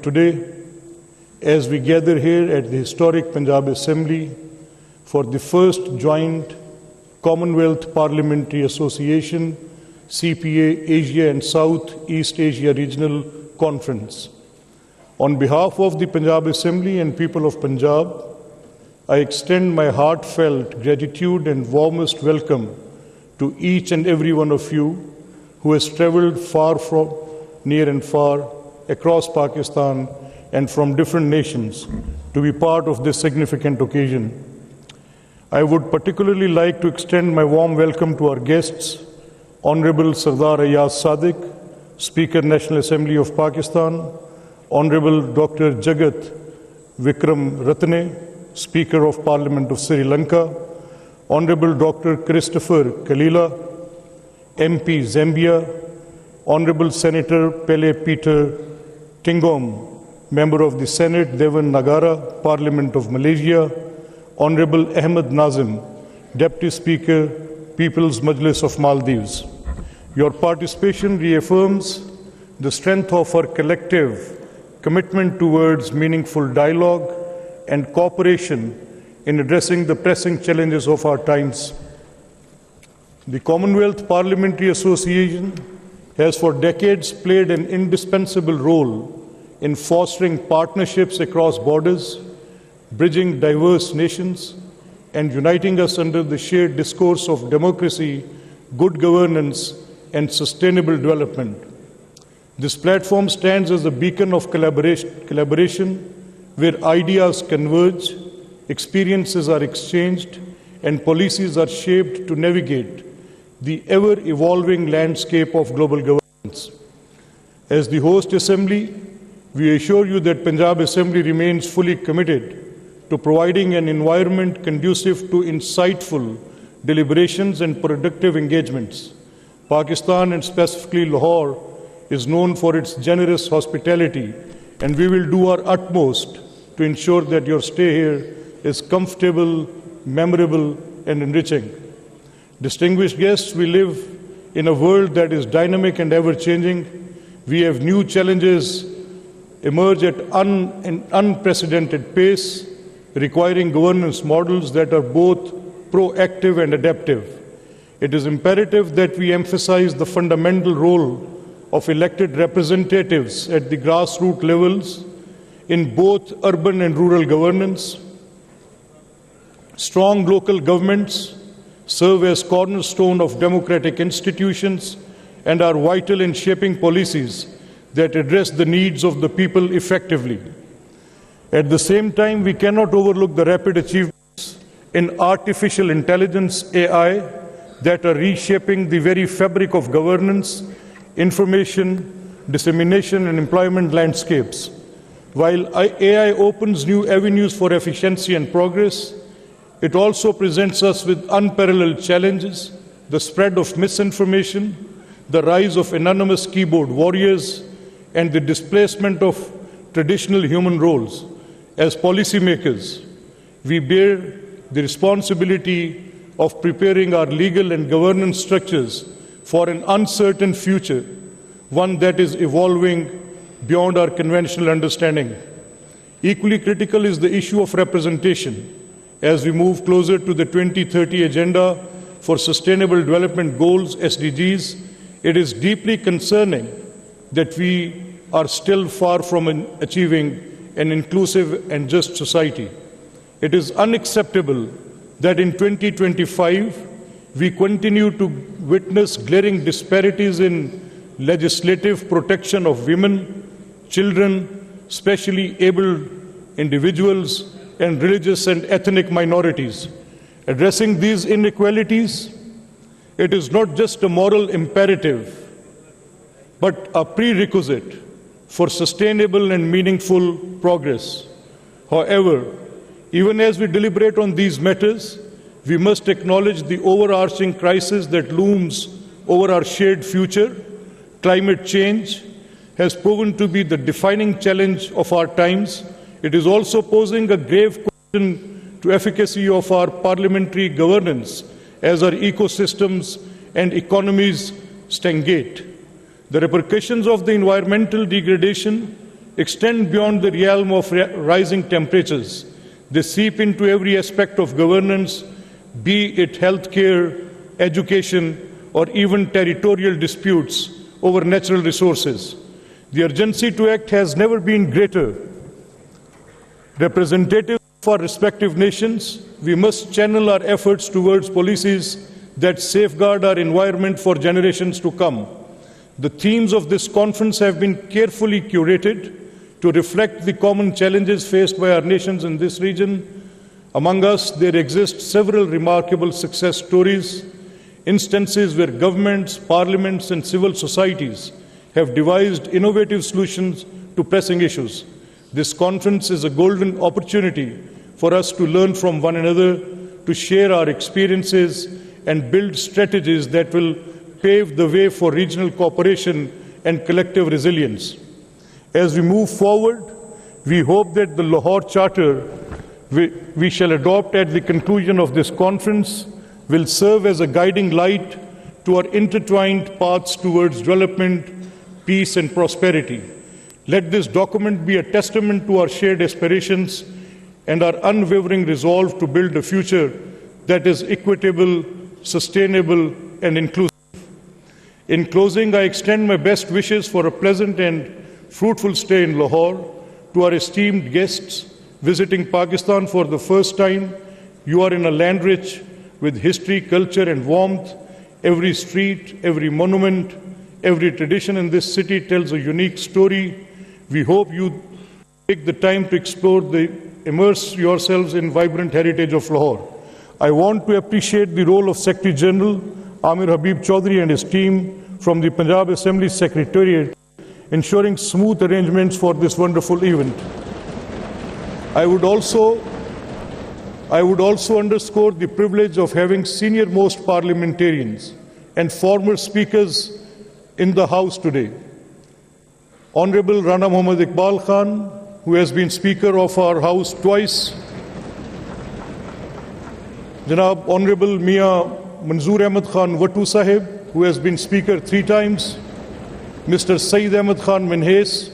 Today, as we gather here at the historic Punjab Assembly for the first joint Commonwealth Parliamentary Association CPA Asia and South East Asia Regional Conference. On behalf of the Punjab Assembly and people of Punjab, I extend my heartfelt gratitude and warmest welcome to each and every one of you who has travelled far from near and far across Pakistan and from different nations to be part of this significant occasion. I would particularly like to extend my warm welcome to our guests, Honorable Sardar Ayaz Sadiq, Speaker National Assembly of Pakistan, Honorable Dr. Jagat Vikram Ratne, Speaker of Parliament of Sri Lanka, Honorable Dr. Christopher Kalila, MP Zambia, Honorable Senator Pele Peter Tingom, Member of the Senate Dewan Nagara, Parliament of Malaysia, Honorable Ahmed Nazim, Deputy Speaker, People's Majlis of Maldives. Your participation reaffirms the strength of our collective commitment towards meaningful dialogue and cooperation in addressing the pressing challenges of our times. The Commonwealth Parliamentary Association has for decades played an indispensable role in fostering partnerships across borders, bridging diverse nations, and uniting us under the shared discourse of democracy, good governance, and sustainable development. This platform stands as a beacon of collaboration where ideas converge, experiences are exchanged, and policies are shaped to navigate the ever-evolving landscape of global governance. As the host assembly, we assure you that Punjab Assembly remains fully committed to providing an environment conducive to insightful deliberations and productive engagements. Pakistan, and specifically Lahore, is known for its generous hospitality, and we will do our utmost to ensure that your stay here is comfortable, memorable, and enriching. Distinguished guests, we live in a world that is dynamic and ever-changing. We have new challenges emerge at an unprecedented pace, requiring governance models that are both proactive and adaptive. It is imperative that we emphasize the fundamental role of elected representatives at the grassroots levels in both urban and rural governance. Strong local governments serve as cornerstone of democratic institutions and are vital in shaping policies that address the needs of the people effectively. At the same time, we cannot overlook the rapid achievements in artificial intelligence, AI, that are reshaping the very fabric of governance, information, dissemination, and employment landscapes. While AI opens new avenues for efficiency and progress, it also presents us with unparalleled challenges: the spread of misinformation, the rise of anonymous keyboard warriors, and the displacement of traditional human roles. As policymakers, we bear the responsibility of preparing our legal and governance structures for an uncertain future, one that is evolving beyond our conventional understanding. Equally critical is the issue of representation. As we move closer to the 2030 Agenda for Sustainable Development Goals, SDGs, it is deeply concerning that we are still far from achieving an inclusive and just society. It is unacceptable that in 2025, we continue to witness glaring disparities in legislative protection of women, children, specially abled individuals, and religious and ethnic minorities. Addressing these inequalities, it is not just a moral imperative, but a prerequisite for sustainable and meaningful progress. However, even as we deliberate on these matters, we must acknowledge the overarching crisis that looms over our shared future. Climate change has proven to be the defining challenge of our times. It is also posing a grave question to efficacy of our parliamentary governance as our ecosystems and economies stagnate. The repercussions of the environmental degradation extend beyond the realm of rising temperatures. They seep into every aspect of governance, be it healthcare, education, or even territorial disputes over natural resources. The urgency to act has never been greater. Representatives of our respective nations, we must channel our efforts towards policies that safeguard our environment for generations to come. The themes of this conference have been carefully curated to reflect the common challenges faced by our nations in this region. Among us, there exist several remarkable success stories, instances where governments, parliaments, and civil societies have devised innovative solutions to pressing issues. This conference is a golden opportunity for us to learn from one another, to share our experiences, and build strategies that will pave the way for regional cooperation and collective resilience. As we move forward, we hope that the Lahore Charter we shall adopt at the conclusion of this conference will serve as a guiding light to our intertwined paths towards development, peace, and prosperity. Let this document be a testament to our shared aspirations and our unwavering resolve to build a future that is equitable, sustainable, and inclusive. In closing, I extend my best wishes for a pleasant and fruitful stay in Lahore. To our esteemed guests visiting Pakistan for the first time, you are in a land rich with history, culture, and warmth. Every street, every monument, every tradition in this city tells a unique story. We hope you take the time to immerse yourselves in vibrant heritage of Lahore. I want to appreciate the role of Secretary General Amir Habib Chaudhry and his team from the Punjab Assembly Secretariat, ensuring smooth arrangements for this wonderful event. I would also underscore the privilege of having senior-most parliamentarians and former speakers in the House today. Honorable Rana Muhammad Iqbal Khan, who has been Speaker of our House twice, Janab Honorable Mia Manzoor Ahmed Khan Wattu Sahib, who has been Speaker 3 times, Mr. Saeed Ahmed Khan Minhes,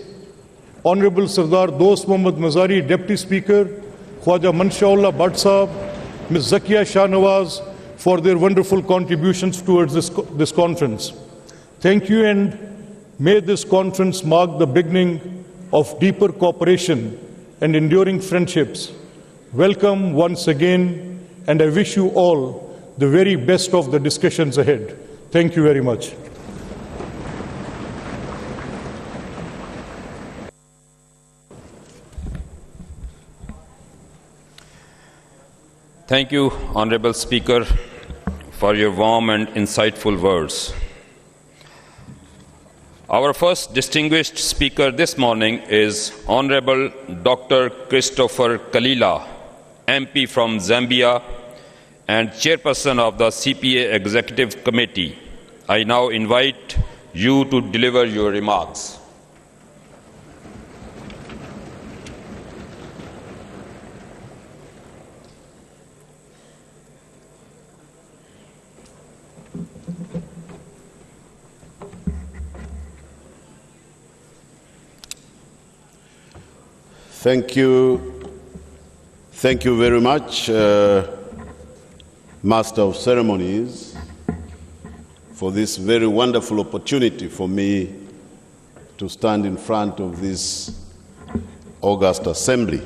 Honorable Sardar Dost Muhammad Mazari, Deputy Speaker, Khwaja Manshaullah Bhatt Sahab, Ms. Zakia Shah Nawaz, for their wonderful contributions towards this conference. Thank you, and may this conference mark the beginning of deeper cooperation and enduring friendships. Welcome once again, and I wish you all the very best of the discussions ahead. Thank you very much. Thank you, Honorable Speaker, for your warm and insightful words. Our first distinguished speaker this morning is Honorable Dr. Christopher Kalila, MP from Zambia and Chairperson of the CPA Executive Committee. I now invite you to deliver your remarks. Thank you. Thank you very much, Master of Ceremonies, for this very wonderful opportunity for me to stand in front of this august assembly.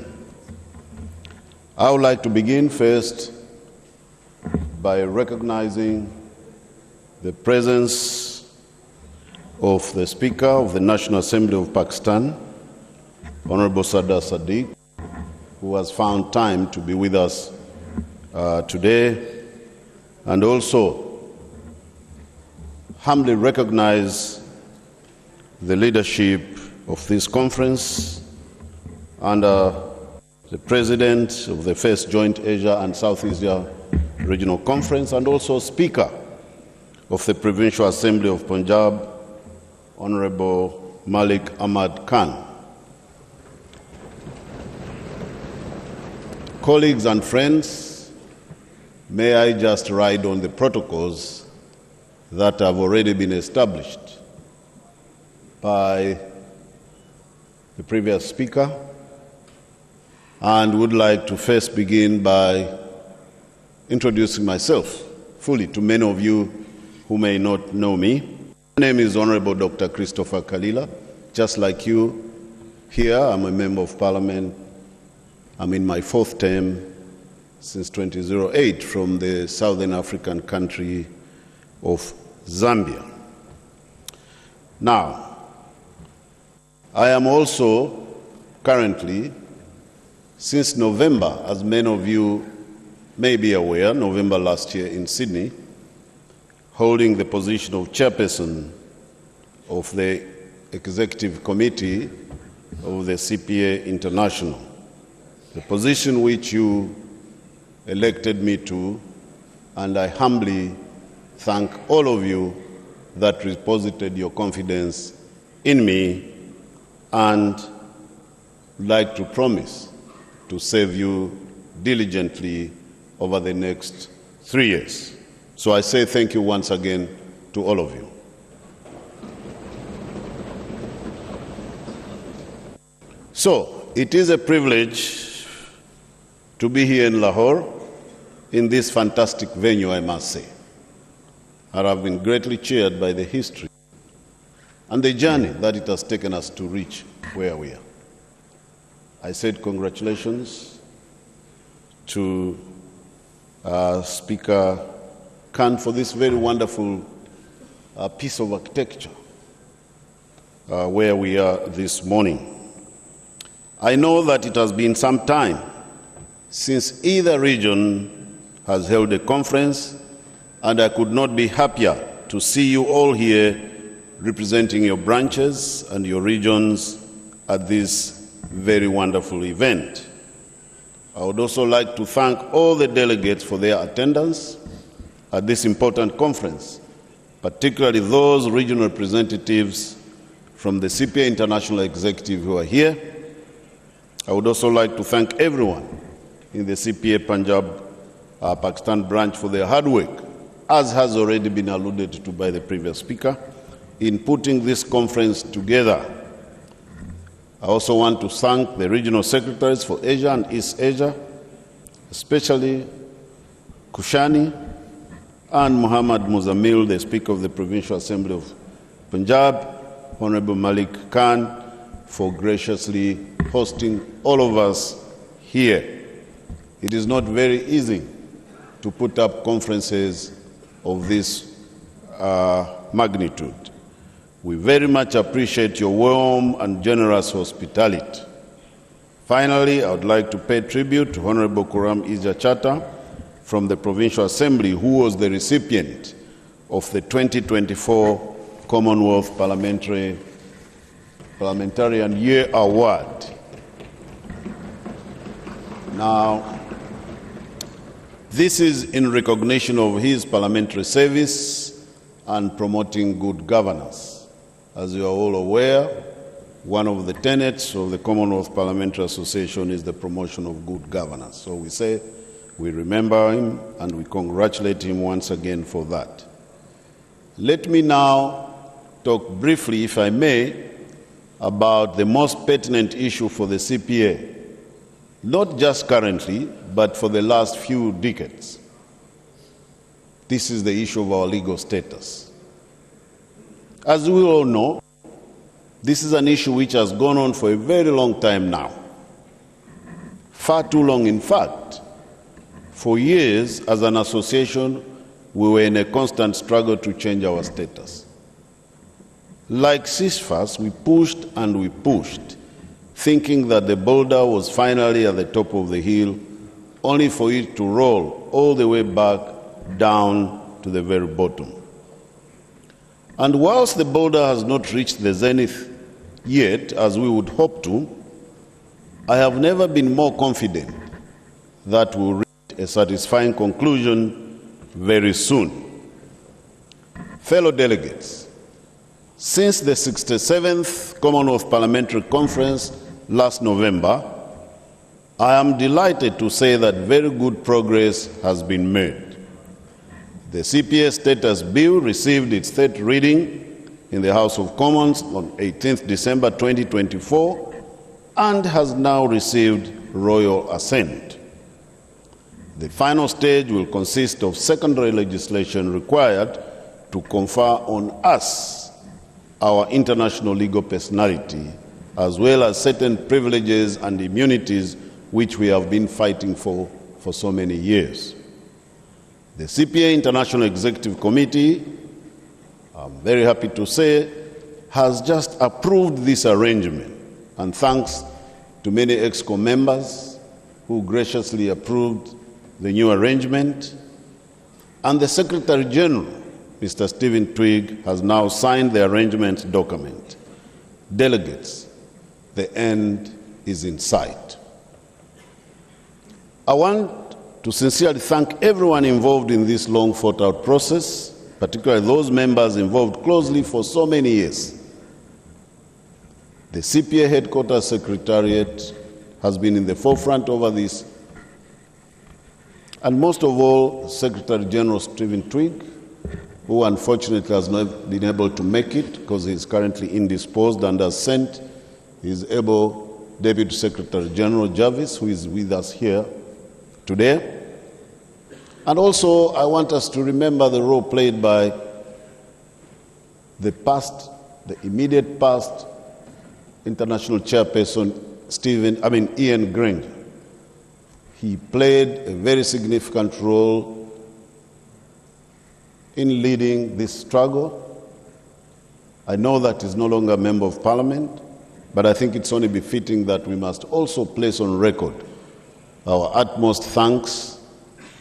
I would like to begin first by recognizing the presence of the Speaker of the National Assembly of Pakistan, Honorable Sardar Sadiq, who has found time to be with us today, and also humbly recognize the leadership of this conference under the President of the First Joint Asia and South Asia Regional Conference, and also Speaker of the Provincial Assembly of Punjab, Honorable Malik Ahmad Khan. Colleagues and friends, may I just ride on the protocols that have already been established by the previous speaker, and would like to first begin by introducing myself fully to many of you who may not know me. My name is Honorable Dr. Christopher Kalila. Just like you here, I'm a member of Parliament. I'm in my 4th term since 2008 from the Southern African country of Zambia. Now, I am also currently, since November, as many of you may be aware, November last year in Sydney, holding the position of chairperson of the Executive Committee of the CPA International, the position which you elected me to, and I humbly thank all of you that reposited your confidence in me, and like to promise to serve you diligently over the next 3 years. So I say thank you once again to all of you. So it is a privilege to be here in Lahore in this fantastic venue, I must say. And I've been greatly cheered by the history and the journey that it has taken us to reach where we are. I said congratulations to Speaker Khan for this very wonderful piece of architecture where we are this morning. I know that it has been some time since either region has held a conference, and I could not be happier to see you all here representing your branches and your regions at this very wonderful event. I would also like to thank all the delegates for their attendance at this important conference, particularly those regional representatives from the CPA International Executive who are here. I would also like to thank everyone in the CPA Punjab Pakistan branch for their hard work, as has already been alluded to by the previous speaker, in putting this conference together. I also want to thank the regional secretaries for Asia and East Asia, especially Kushani and Muhammad Muzamil, the Speaker of the Provincial Assembly of Punjab, Honorable Malik Khan, for graciously hosting all of us here. It is not very easy to put up conferences of this magnitude. We very much appreciate your warm and generous hospitality. Finally, I would like to pay tribute to Honorable Kuram Ija Chata from the Provincial Assembly, who was the recipient of the 2024 Commonwealth Parliamentarian Year Award. Now, this is in recognition of his parliamentary service and promoting good governance. As you are all aware, one of the tenets of the Commonwealth Parliamentary Association is the promotion of good governance. So we say we remember him and we congratulate him once again for that. Let me now talk briefly, if I may, about the most pertinent issue for the CPA, not just currently, but for the last few decades. This is the issue of our legal status. As we all know, this is an issue which has gone on for a very long time now. Far too long, in fact. For years, as an association, we were in a constant struggle to change our status. Like Sisyphus, we pushed and we pushed, thinking that the boulder was finally at the top of the hill, only for it to roll all the way back down to the very bottom. And whilst the boulder has not reached the zenith yet, as we would hope to, I have never been more confident that we'll reach a satisfying conclusion very soon. Fellow delegates, since the 67th Commonwealth Parliamentary Conference last November, I am delighted to say that very good progress has been made. The CPA Status Bill received its third reading in the House of Commons on 18th December 2024 and has now received royal assent. The final stage will consist of secondary legislation required to confer on us our international legal personality, as well as certain privileges and immunities which we have been fighting for so many years. The CPA International Executive Committee, I'm very happy to say, has just approved this arrangement, and thanks to many EXCO members who graciously approved the new arrangement, and the Secretary General, Mr. Stephen Twigg, has now signed the arrangement document. Delegates, the end is in sight. I want to sincerely thank everyone involved in this long fought-out process, particularly those members involved closely for so many years. The CPA Headquarters Secretariat has been in the forefront over this, and most of all, Secretary General Stephen Twigg, who unfortunately has not been able to make it because he is currently indisposed, and has sent his able Deputy Secretary General Jarvis, who is with us here today. And also, I want us to remember the role played by the immediate past international chairperson, Ian Granger. He played a very significant role in leading this struggle. I know that he's no longer a member of Parliament, but I think it's only befitting that we must also place on record our utmost thanks,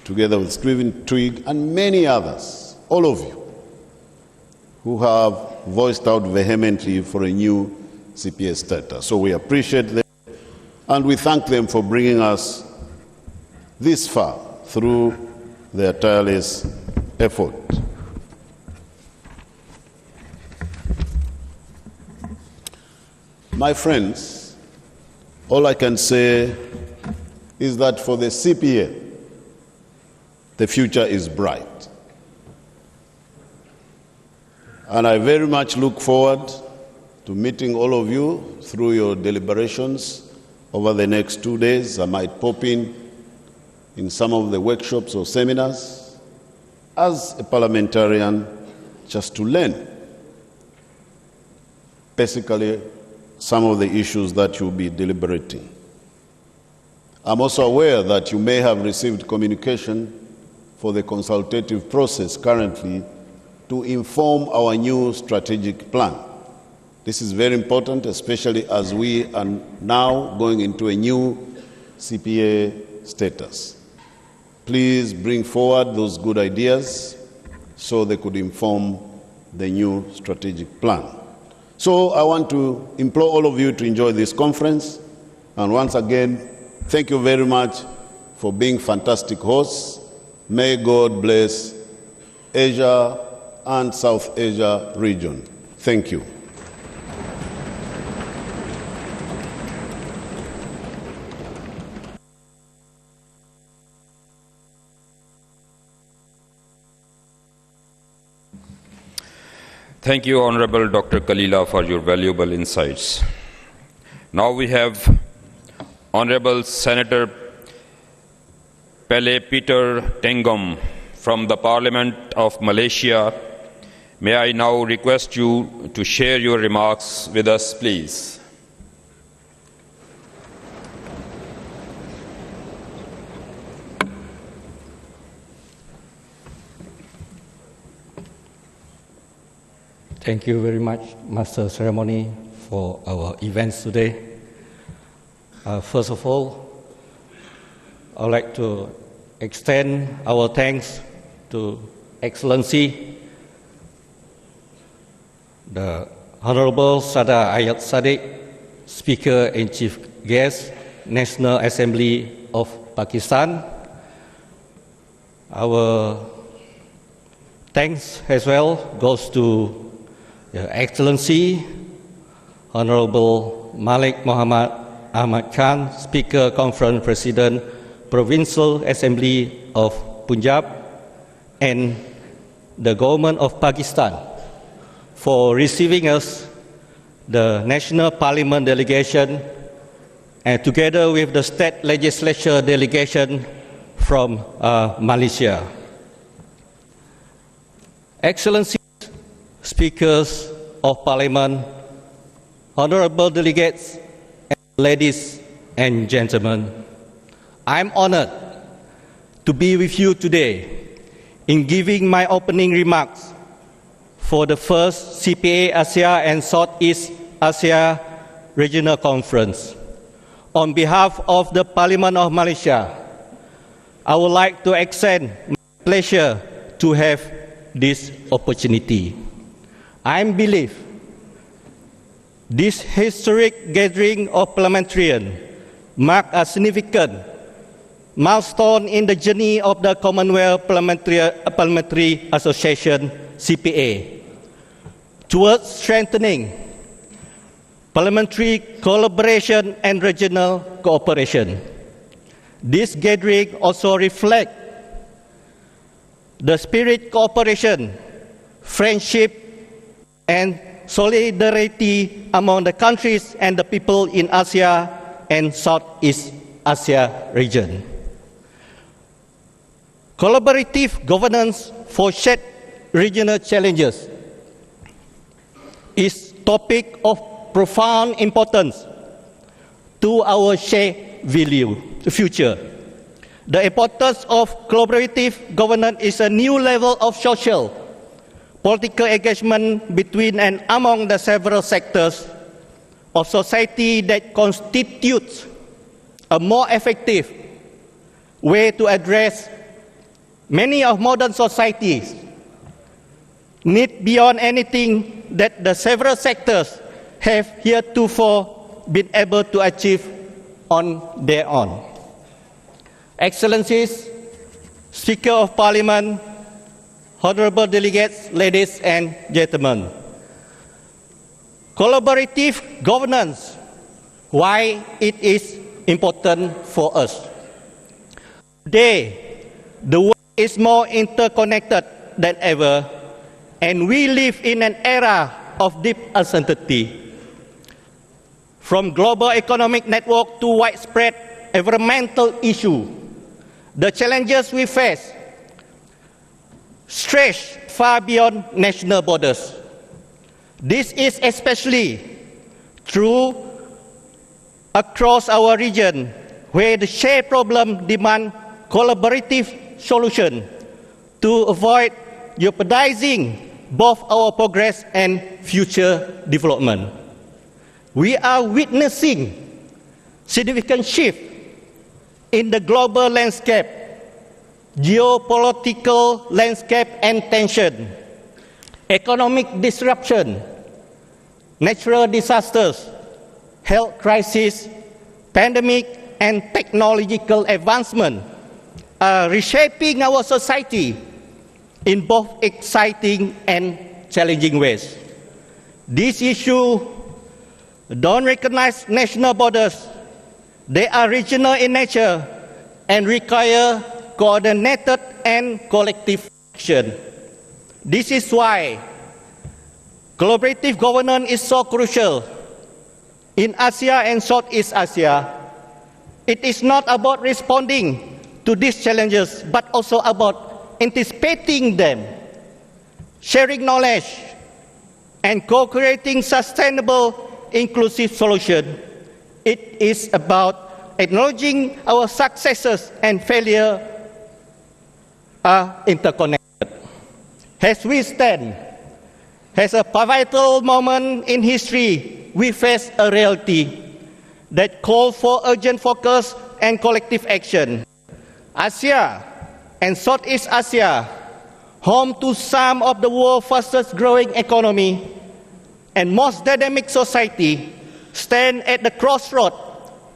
together with Stephen Twigg and many others, all of you, who have voiced out vehemently for a new CPA status. So we appreciate them, and we thank them for bringing us this far through their tireless effort. My friends, all I can say is that for the CPA, the future is bright. And I very much look forward to meeting all of you through your deliberations over the next 2 days. I might pop in some of the workshops or seminars as a parliamentarian, just to learn basically some of the issues that you'll be deliberating. I'm also aware that you may have received communication for the consultative process currently to inform our new strategic plan. This is very important, especially as we are now going into a new CPA status. Please bring forward those good ideas so they could inform the new strategic plan. So I want to implore all of you to enjoy this conference. And once again, thank you very much for being fantastic hosts. May God bless Asia and South Asia region. Thank you. Thank you, Honorable Dr. Kalila, for your valuable insights. Now we have Honorable Senator Pele Peter Tengam from the Parliament of Malaysia. May I now request you to share your remarks with us, please. Thank you very much, Master Ceremony, for our events today. First of all, I would like to extend our thanks to Excellency, the Honorable Sada Ayat Sadiq, Speaker and Chief Guest, National Assembly of Pakistan. Our thanks as well goes to Your Excellency, Honorable Malik Muhammad Ahmad Khan, Speaker, Conference President, Provincial Assembly of Punjab, and the Government of Pakistan for receiving us, the National Parliament delegation, and together with the state legislature delegation from Malaysia. Excellencies, speakers of Parliament, honorable delegates, ladies and gentlemen, I am honored to be with you today in giving my opening remarks for the first CPA Asia and Southeast Asia Regional Conference. On behalf of the Parliament of Malaysia, I would like to extend my pleasure to have this opportunity. I believe this historic gathering of parliamentarians marks a significant milestone in the journey of the Commonwealth Parliamentary Association, CPA, towards strengthening parliamentary collaboration and regional cooperation. This gathering also reflects the spirit, cooperation, friendship, and solidarity among the countries and the people in Asia and Southeast Asia region. Collaborative governance for shared regional challenges is a topic of profound importance to our shared future. The importance of collaborative governance is a new level of social, political engagement between and among the several sectors of society that constitutes a more effective way to address many of modern societies' need beyond anything that the several sectors have heretofore been able to achieve on their own. Excellencies, Speaker of Parliament, honorable delegates, ladies and gentlemen, collaborative governance, why it is important for us. Today, the world is more interconnected than ever, and we live in an era of deep uncertainty. From global economic network to widespread environmental issues, the challenges we face stretch far beyond national borders. This is especially true across our region, where the shared problem demands collaborative solutions to avoid jeopardizing both our progress and future development. We are witnessing significant shift in the global landscape, geopolitical landscape and tension, economic disruption, natural disasters, health crisis, pandemic, and technological advancement are reshaping our society in both exciting and challenging ways. These issues don't recognize national borders. They are regional in nature and require coordinated and collective action. This is why collaborative governance is so crucial in Asia and Southeast Asia. It is not about responding to these challenges, but also about anticipating them, sharing knowledge, and co-creating sustainable, inclusive solutions. It is about acknowledging our successes and failure are interconnected. As we stand as a pivotal moment in history, we face a reality that calls for urgent focus and collective action. Asia and Southeast Asia, home to some of the world's fastest growing economy and most dynamic society, stand at the crossroads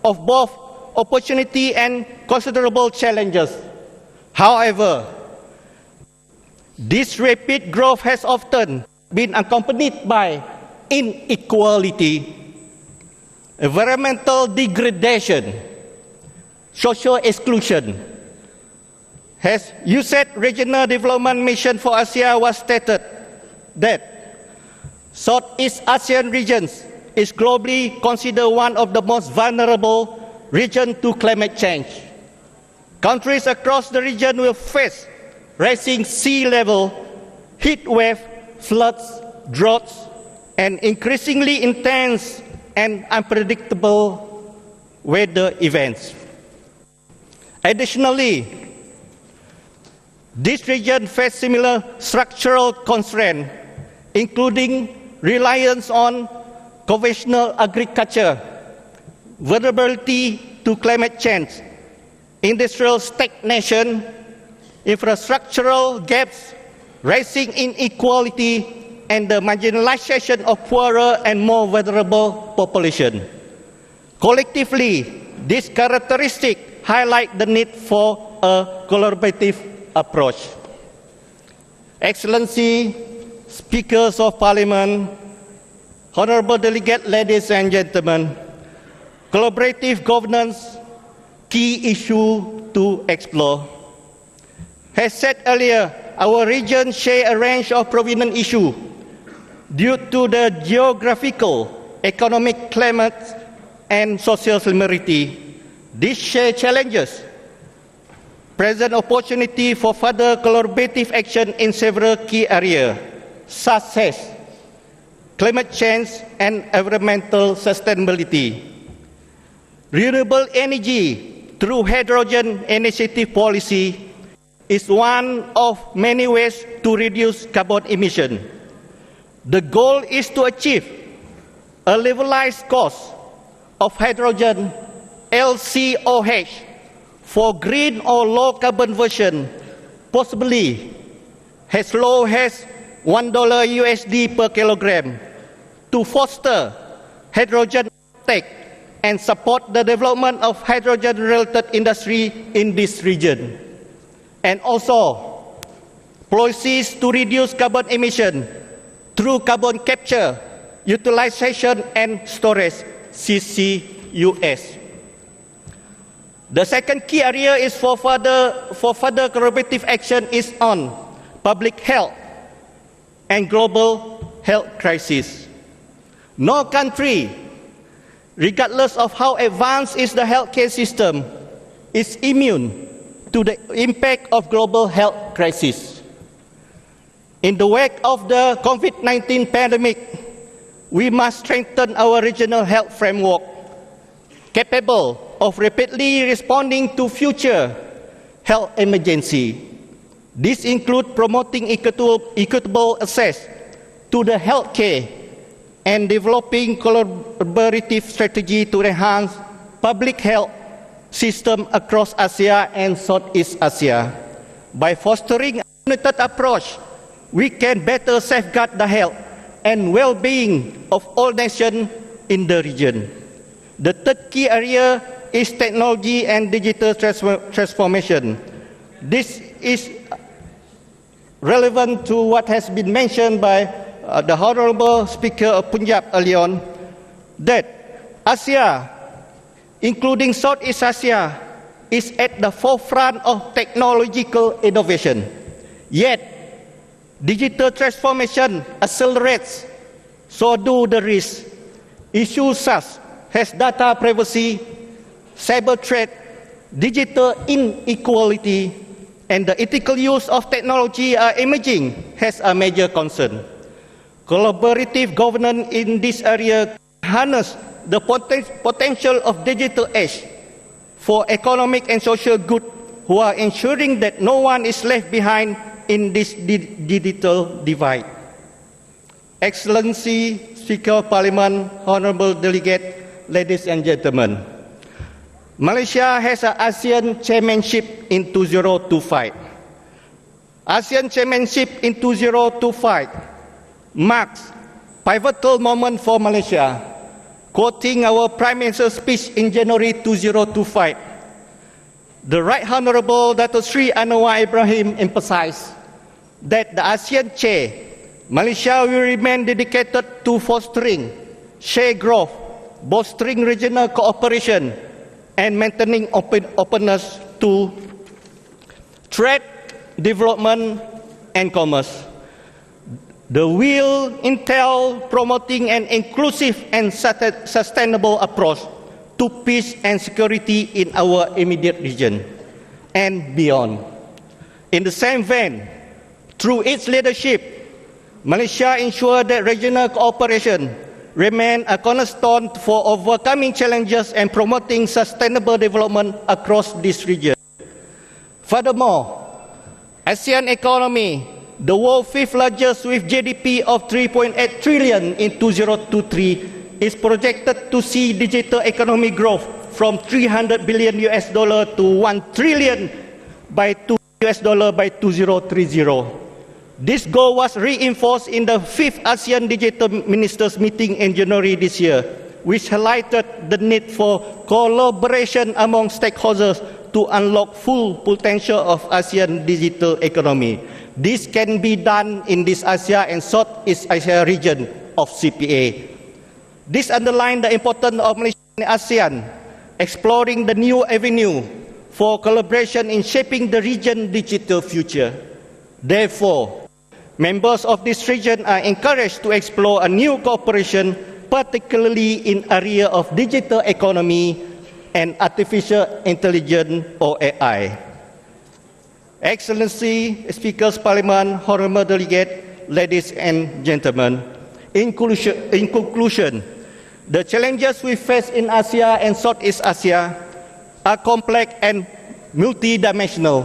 of both opportunity and considerable challenges. However, this rapid growth has often been accompanied by inequality, environmental degradation, social exclusion. As USAID Regional Development Mission for Asia was stated that Southeast Asian regions is globally considered one of the most vulnerable region to climate change. Countries across the region will face rising sea level, heat wave, floods, droughts, and increasingly intense and unpredictable weather events. Additionally, this region faces similar structural constraints, including reliance on conventional agriculture, vulnerability to climate change, industrial stagnation, infrastructural gaps, rising inequality, and the marginalization of poorer and more vulnerable population. Collectively, these characteristics highlight the need for a collaborative approach. Excellency, Speakers of Parliament, Honorable Delegate, ladies and gentlemen, collaborative governance, key issue to explore. As said earlier, our region shares a range of prominent issues due to the geographical, economic climate, and social similarity. These shared challenges present opportunity for further collaborative action in several key areas, such as climate change and environmental sustainability. Renewable energy through hydrogen initiative policy is one of many ways to reduce carbon emission. The goal is to achieve a levelized cost of hydrogen LCOH for green or low carbon version, possibly as low as $1 USD per kilogram, to foster hydrogen uptake and support the development of hydrogen-related industry in this region. And also, policies to reduce carbon emission through carbon capture, utilization and storage, CCUS. The second key area is for further collaborative action is on public health and global health crisis. No country, regardless of how advanced is the healthcare system, is immune to the impact of global health crisis. In the wake of the COVID-19 pandemic, we must strengthen our regional health framework, capable of rapidly responding to future health emergency. This includes promoting equitable access to the health care and developing collaborative strategy to enhance public health system across Asia and Southeast Asia. By fostering a united approach, we can better safeguard the health and well-being of all nations in the region. The third key area is technology and digital transformation. This is relevant to what has been mentioned by the Honorable Speaker of Punjab earlier on, that Asia, including Southeast Asia, is at the forefront of technological innovation. Yet, digital transformation accelerates, so do the risks. Issues such as data privacy, cyber threat, digital inequality, and the ethical use of technology are emerging as a major concern. Collaborative governance in this area harness the potential of digital age for economic and social good, who are ensuring that no one is left behind in this digital divide. Excellency, Speaker of Parliament, Honorable Delegate, ladies and gentlemen, Malaysia has an ASEAN Chairmanship in 2025. ASEAN Chairmanship in 2025 marks pivotal moment for Malaysia. Quoting our Prime Minister's speech in January 2025, the Right Honourable Dato Sri Anwar Ibrahim emphasized that the ASEAN Chair, Malaysia will remain dedicated to fostering shared growth, bolstering regional cooperation, and maintaining openness to trade, development, and commerce. The will entail promoting an inclusive and sustainable approach to peace and security in our immediate region and beyond. In the same vein, through its leadership, Malaysia ensured that regional cooperation remain a cornerstone for overcoming challenges and promoting sustainable development across this region. Furthermore, ASEAN economy, the world's fifth largest with GDP of 3.8 trillion in 2023, is projected to see digital economic growth from $300 billion to $1 trillion by $2030. This goal was reinforced in the 5th ASEAN Digital Ministers meeting in January this year, which highlighted the need for collaboration among stakeholders to unlock full potential of ASEAN digital economy. This can be done in this Asia and Southeast Asia region of CPA. This underlines the importance of Malaysia and ASEAN exploring the new avenue for collaboration in shaping the region's digital future. Therefore, members of this region are encouraged to explore a new cooperation, particularly in area of digital economy and artificial intelligence or AI. Excellency, Speakers, Parliament, Honourable Delegate, ladies and gentlemen, in conclusion, the challenges we face in Asia and Southeast Asia are complex and multidimensional.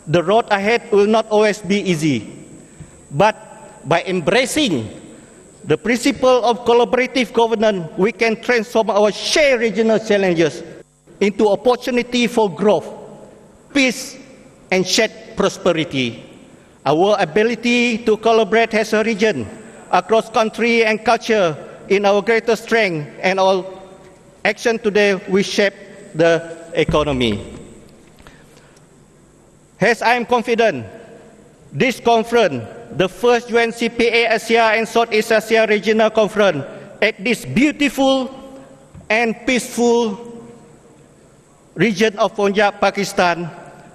The road ahead will not always be easy, but by embracing the principle of collaborative governance, we can transform our shared regional challenges into opportunity for growth, peace, and shared prosperity. Our ability to collaborate as a region across country and culture in our greatest strength, and our action today will shape the economy. As I am confident, this conference, the first UN CPA Asia and Southeast Asia Regional Conference at this beautiful and peaceful region of Punjab, Pakistan,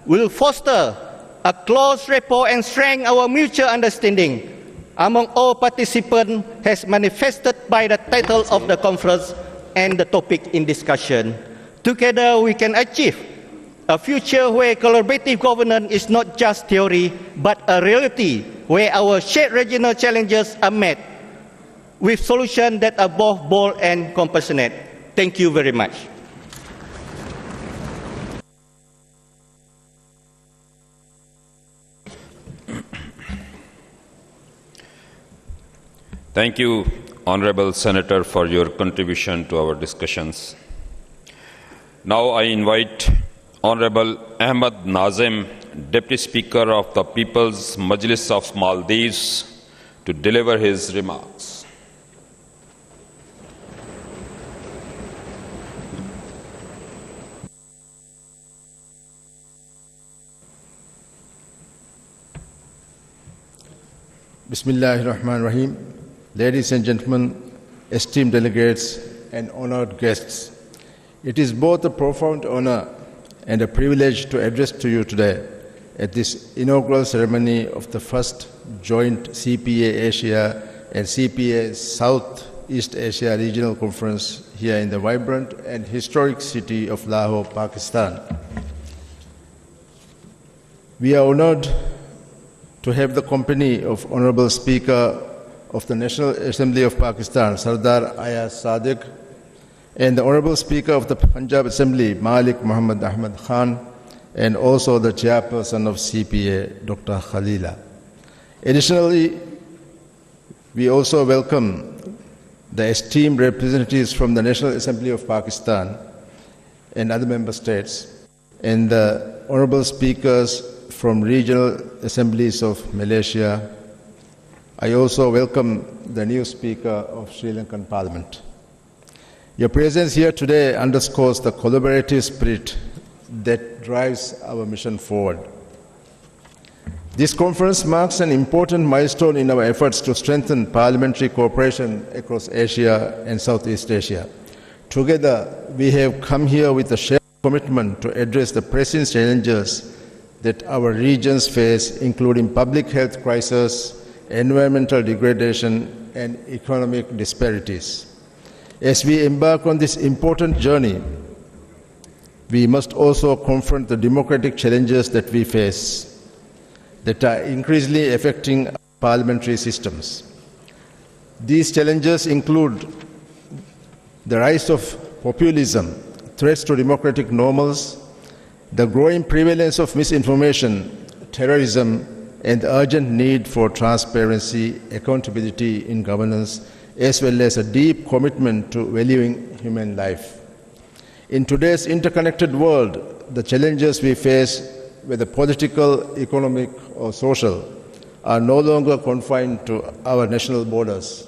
will foster a close rapport and strengthen our mutual understanding among all participants, as manifested by the title of the conference and the topic in discussion. Together we can achieve a future where collaborative governance is not just theory, but a reality where our shared regional challenges are met with solutions that are both bold and compassionate. Thank you very much. Thank you, Honourable Senator, for your contribution to our discussions. Now I invite Honourable Ahmed Nazim, Deputy Speaker of the People's Majlis of Maldives, to deliver his remarks. Bismillahirrahmanirrahim. Ladies and gentlemen, esteemed delegates and honored guests, it is both a profound honor and a privilege to address to you today at this inaugural ceremony of the first joint CPA Asia and CPA Southeast Asia Regional Conference here in the vibrant and historic city of Lahore, Pakistan. We are honored to have the company of Honorable Speaker of the National Assembly of Pakistan, Sardar Ayaz Sadiq, and the Honorable Speaker of the Punjab Assembly, Malik Muhammad Ahmad Khan, and also the Chairperson of CPA, Dr. Khalila. Additionally, we also welcome the esteemed representatives from the National Assembly of Pakistan and other member states, and the Honorable Speakers from regional assemblies of Malaysia. I also welcome the new Speaker of Sri Lankan Parliament. Your presence here today underscores the collaborative spirit that drives our mission forward. This conference marks an important milestone in our efforts to strengthen parliamentary cooperation across Asia and Southeast Asia. Together, we have come here with a shared commitment to address the pressing challenges that our regions face, including public health crisis, environmental degradation, and economic disparities. As we embark on this important journey, we must also confront the democratic challenges that we face that are increasingly affecting parliamentary systems. These challenges include the rise of populism, threats to democratic normals, the growing prevalence of misinformation, terrorism, and the urgent need for transparency, accountability in governance, as well as a deep commitment to valuing human life. In today's interconnected world, the challenges we face, whether political, economic, or social, are no longer confined to our national borders.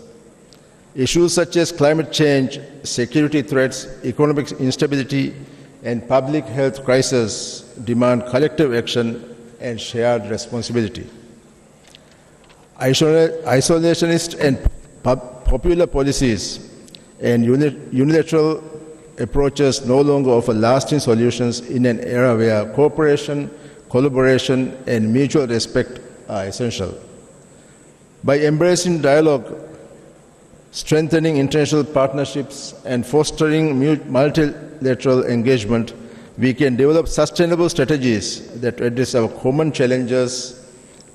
Issues such as climate change, security threats, economic instability, and public health crisis demand collective action and shared responsibility. Isolationist and popular policies and unilateral approaches no longer offer lasting solutions in an era where cooperation, collaboration, and mutual respect are essential. By embracing dialogue, strengthening international partnerships, and fostering multilateral engagement, we can develop sustainable strategies that address our common challenges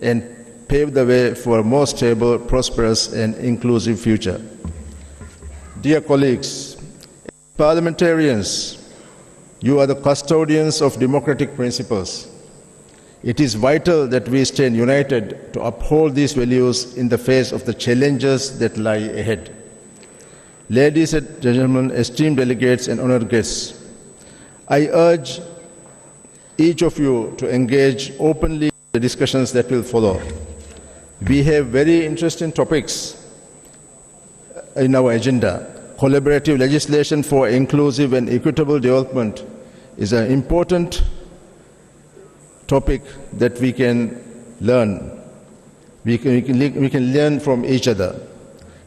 and pave the way for a more stable, prosperous, and inclusive future. Dear colleagues, parliamentarians, you are the custodians of democratic principles. It is vital that we stand united to uphold these values in the face of the challenges that lie ahead. Ladies and gentlemen, esteemed delegates and honored guests, I urge each of you to engage openly in the discussions that will follow. We have very interesting topics in our agenda. Collaborative legislation for inclusive and equitable development is an important topic that we can learn. We can learn from each other.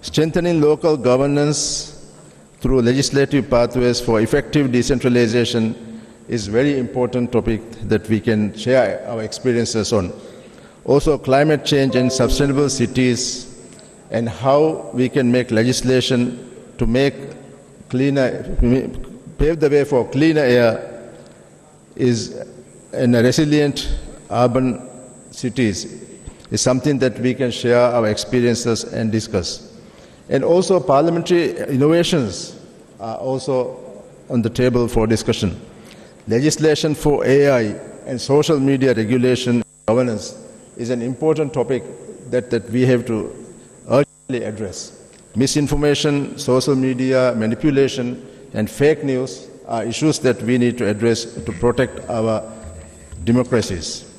Strengthening local governance through legislative pathways for effective decentralization is a very important topic that we can share our experiences on. Also, climate change and sustainable cities and how we can make legislation to make pave the way for cleaner air and resilient urban cities is something that we can share our experiences and discuss. And also parliamentary innovations are also on the table for discussion. Legislation for AI and social media regulation and governance is an important topic that we have to urgently address. Misinformation, social media, manipulation, and fake news are issues that we need to address to protect our democracies.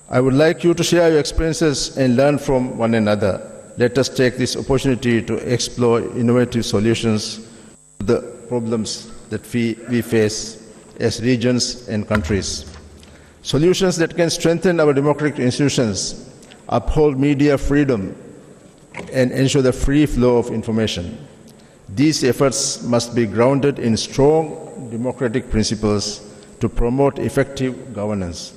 I would like you to share your experiences and learn from one another. Let us take this opportunity to explore innovative solutions to the problems that we face as regions and countries. Solutions that can strengthen our democratic institutions, uphold media freedom, and ensure the free flow of information. These efforts must be grounded in strong democratic principles to promote effective governance.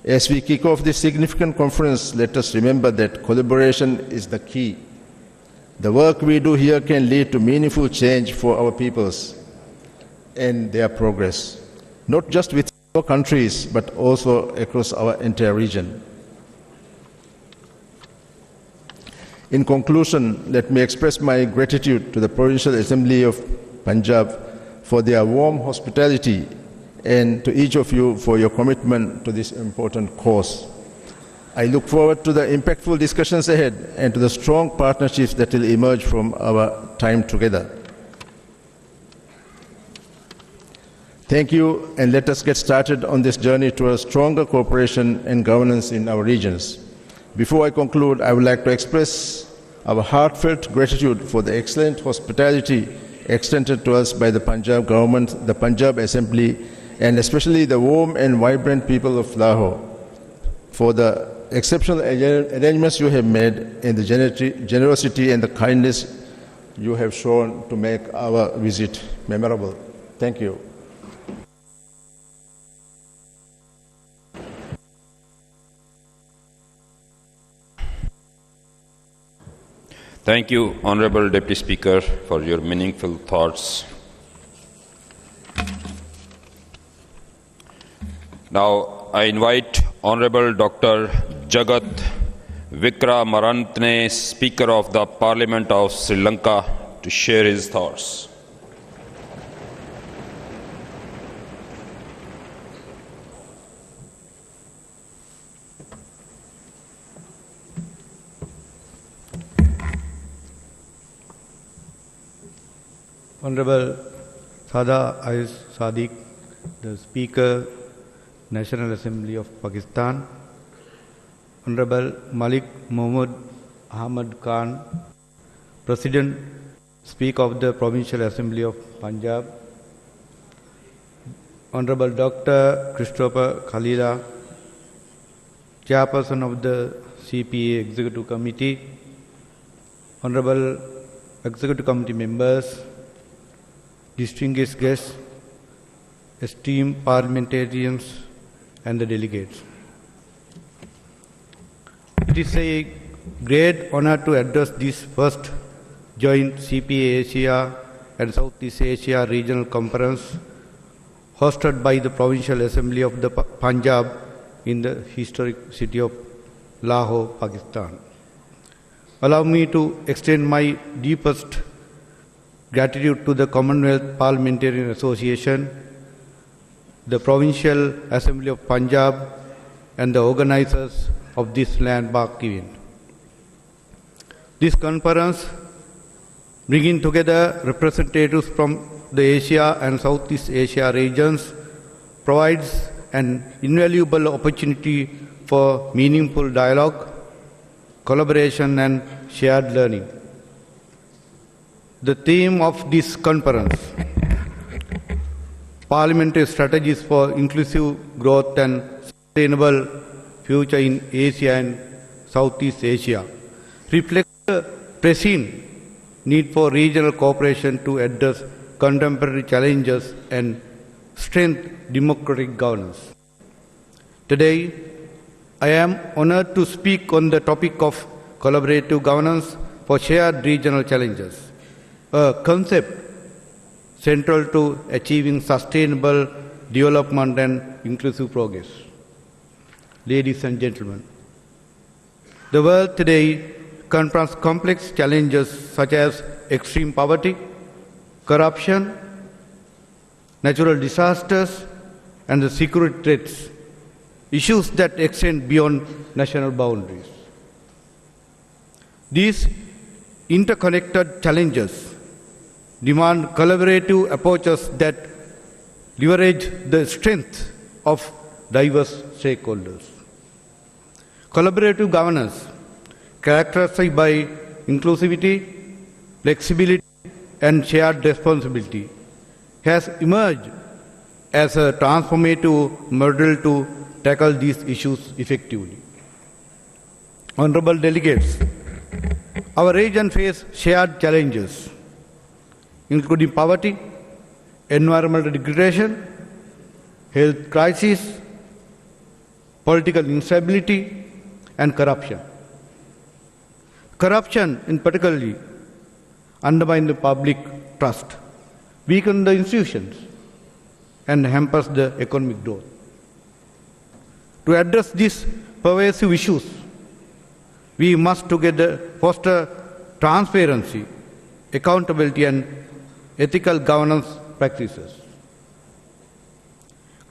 As we kick off this significant conference, let us remember that collaboration is the key. The work we do here can lead to meaningful change for our peoples and their progress, not just with our countries, but also across our entire region. In conclusion, let me express my gratitude to the Provincial Assembly of Punjab for their warm hospitality and to each of you for your commitment to this important cause. I look forward to the impactful discussions ahead and to the strong partnerships that will emerge from our time together. Thank you, and let us get started on this journey towards stronger cooperation and governance in our regions. Before I conclude, I would like to express our heartfelt gratitude for the excellent hospitality extended to us by the Punjab government, the Punjab Assembly, and especially the warm and vibrant people of Lahore for the exceptional arrangements you have made and the generosity and the kindness you have shown to make our visit memorable. Thank you. Thank you, Honorable Deputy Speaker, for your meaningful thoughts. Now, I invite Honorable Dr. Jagat Vikramarantne, Speaker of the Parliament of Sri Lanka, to share his thoughts. Honorable Sada Ayush Sadiq, the Speaker, National Assembly of Pakistan, Honorable Malik Mohammad Ahmad Khan, President, Speaker of the Provincial Assembly of Punjab, Honorable Dr. Christopher Khalila, Chairperson of the CPA Executive Committee, Honorable Executive Committee members, distinguished guests, esteemed parliamentarians, and the delegates. It is a great honor to address this first joint CPA Asia and Southeast Asia Regional Conference hosted by the Provincial Assembly of the Punjab in the historic city of Lahore, Pakistan. Allow me to extend my deepest gratitude to the Commonwealth Parliamentarian Association, the Provincial Assembly of Punjab, and the organizers of this landmark event. This conference, bringing together representatives from the Asia and Southeast Asia regions, provides an invaluable opportunity for meaningful dialogue, collaboration, and shared learning. The theme of this conference, Parliamentary Strategies for Inclusive Growth and Sustainable Future in Asia and Southeast Asia, reflects the pressing need for regional cooperation to address contemporary challenges and strengthen democratic governance. Today, I am honored to speak on the topic of collaborative governance for shared regional challenges, a concept central to achieving sustainable development and inclusive progress. Ladies and gentlemen, the world today confronts complex challenges such as extreme poverty, corruption, natural disasters, and the security threats, issues that extend beyond national boundaries. These interconnected challenges demand collaborative approaches that leverage the strength of diverse stakeholders. Collaborative governance, characterized by inclusivity, flexibility, and shared responsibility, has emerged as a transformative model to tackle these issues effectively. Honorable delegates, our region faces shared challenges, including poverty, environmental degradation, health crisis, political instability, and corruption. Corruption, in particularly, undermines the public trust, weakens the institutions, and hampers the economic growth. To address these pervasive issues, we must together foster transparency, accountability, and ethical governance practices.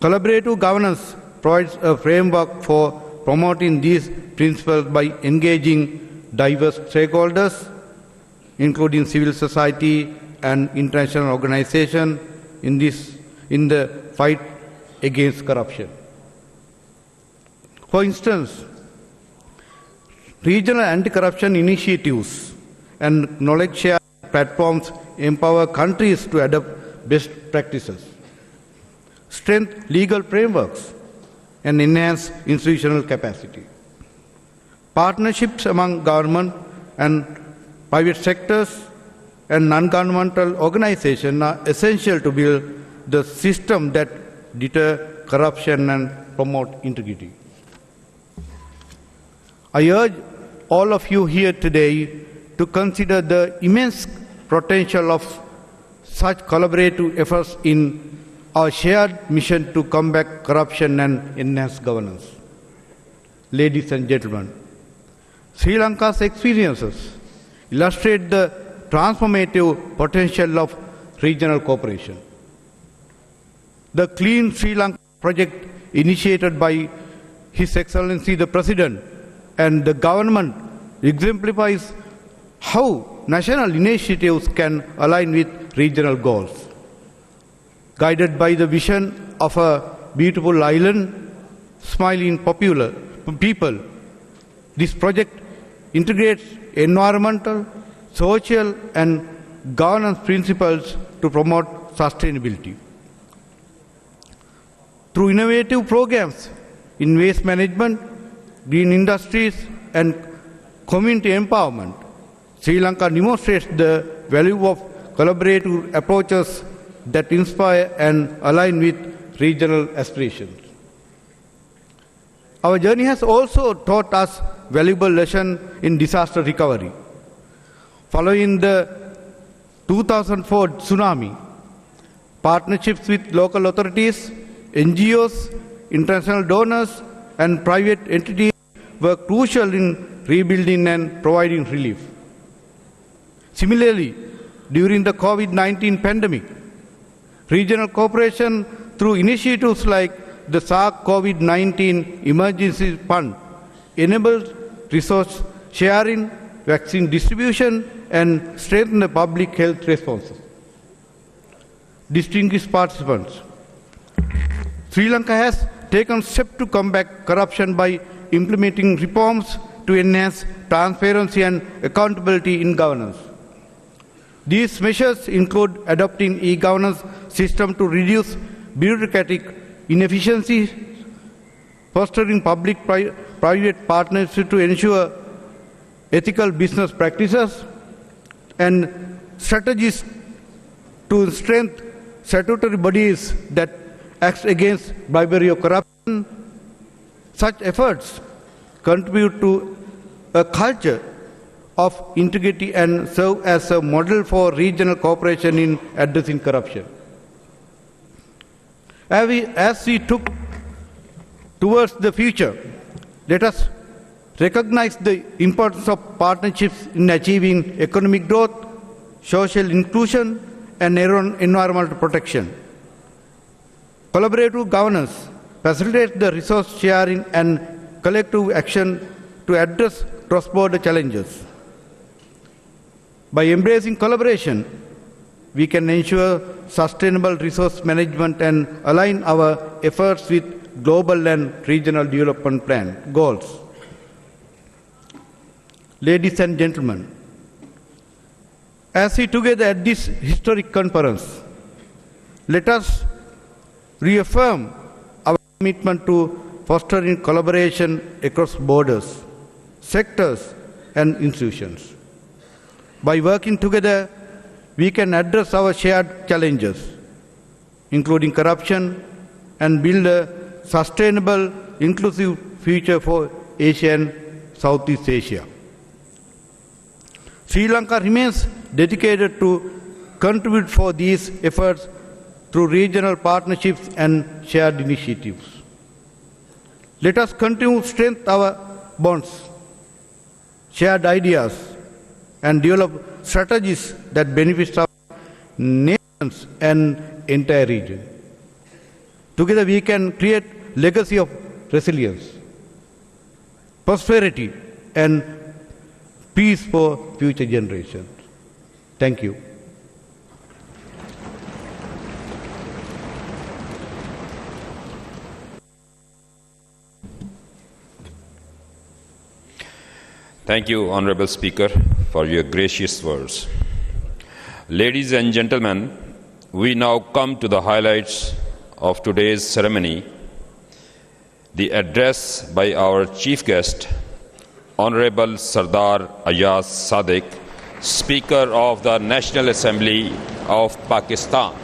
Collaborative governance provides a framework for promoting these principles by engaging diverse stakeholders, including civil society and international organizations, in the fight against corruption. For instance, regional anti-corruption initiatives and knowledge share platforms empower countries to adopt best practices, strengthen legal frameworks, and enhance institutional capacity. Partnerships among government and private sectors and non-governmental organizations are essential to build the system that deter corruption and promote integrity. I urge all of you here today to consider the immense potential of such collaborative efforts in our shared mission to combat corruption and enhance governance. Ladies and gentlemen, Sri Lanka's experiences illustrate the transformative potential of regional cooperation. The Clean Sri Lanka project initiated by His Excellency the President and the government exemplifies how national initiatives can align with regional goals. Guided by the vision of a beautiful island, smiling people, this project integrates environmental, social, and governance principles to promote sustainability. Through innovative programs in waste management, green industries, and community empowerment, Sri Lanka demonstrates the value of collaborative approaches that inspire and align with regional aspirations. Our journey has also taught us valuable lessons in disaster recovery. Following the 2004 tsunami, partnerships with local authorities, NGOs, international donors, and private entities were crucial in rebuilding and providing relief. Similarly, during the COVID-19 pandemic, regional cooperation through initiatives like the SARC COVID-19 Emergency Fund enabled resource sharing, vaccine distribution, and strengthened the public health responses. Distinguished participants, Sri Lanka has taken steps to combat corruption by implementing reforms to enhance transparency and accountability in governance. These measures include adopting e-governance system to reduce bureaucratic inefficiencies, fostering public-private partnerships to ensure ethical business practices, and strategies to strengthen statutory bodies that act against bribery or corruption. Such efforts contribute to a culture of integrity and serve as a model for regional cooperation in addressing corruption. As we look towards the future, let us recognize the importance of partnerships in achieving economic growth, social inclusion, and environmental protection. Collaborative governance facilitates the resource sharing and collective action to address cross-border challenges. By embracing collaboration, we can ensure sustainable resource management and align our efforts with global and regional development plan goals. Ladies and gentlemen, as we together at this historic conference, let us reaffirm our commitment to fostering collaboration across borders, sectors, and institutions. By working together, we can address our shared challenges, including corruption, and build a sustainable, inclusive future for Asia and Southeast Asia. Sri Lanka remains dedicated to contribute for these efforts through regional partnerships and shared initiatives. Let us continue to strengthen our bonds, shared ideas, and develop strategies that benefit our nations and entire region. Together we can create legacy of resilience, prosperity, and peace for future generations. Thank you. Thank you, Honorable Speaker, for your gracious words. Ladies and gentlemen, we now come to the highlights of today's ceremony, the address by our chief guest, Honorable Sardar Ayaz Sadiq, Speaker of the National Assembly of Pakistan.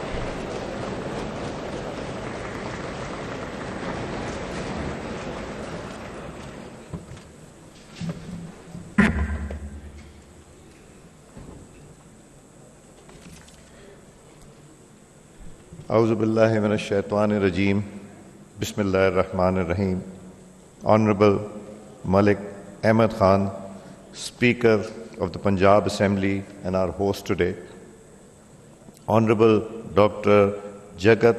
A'udhu billahi minash shaitanir rajeem. Bismillahir Rahmanir Rahim. Honorable Malik Ahmed Khan, Speaker of the Punjab Assembly and our host today. Honorable Dr. Jagat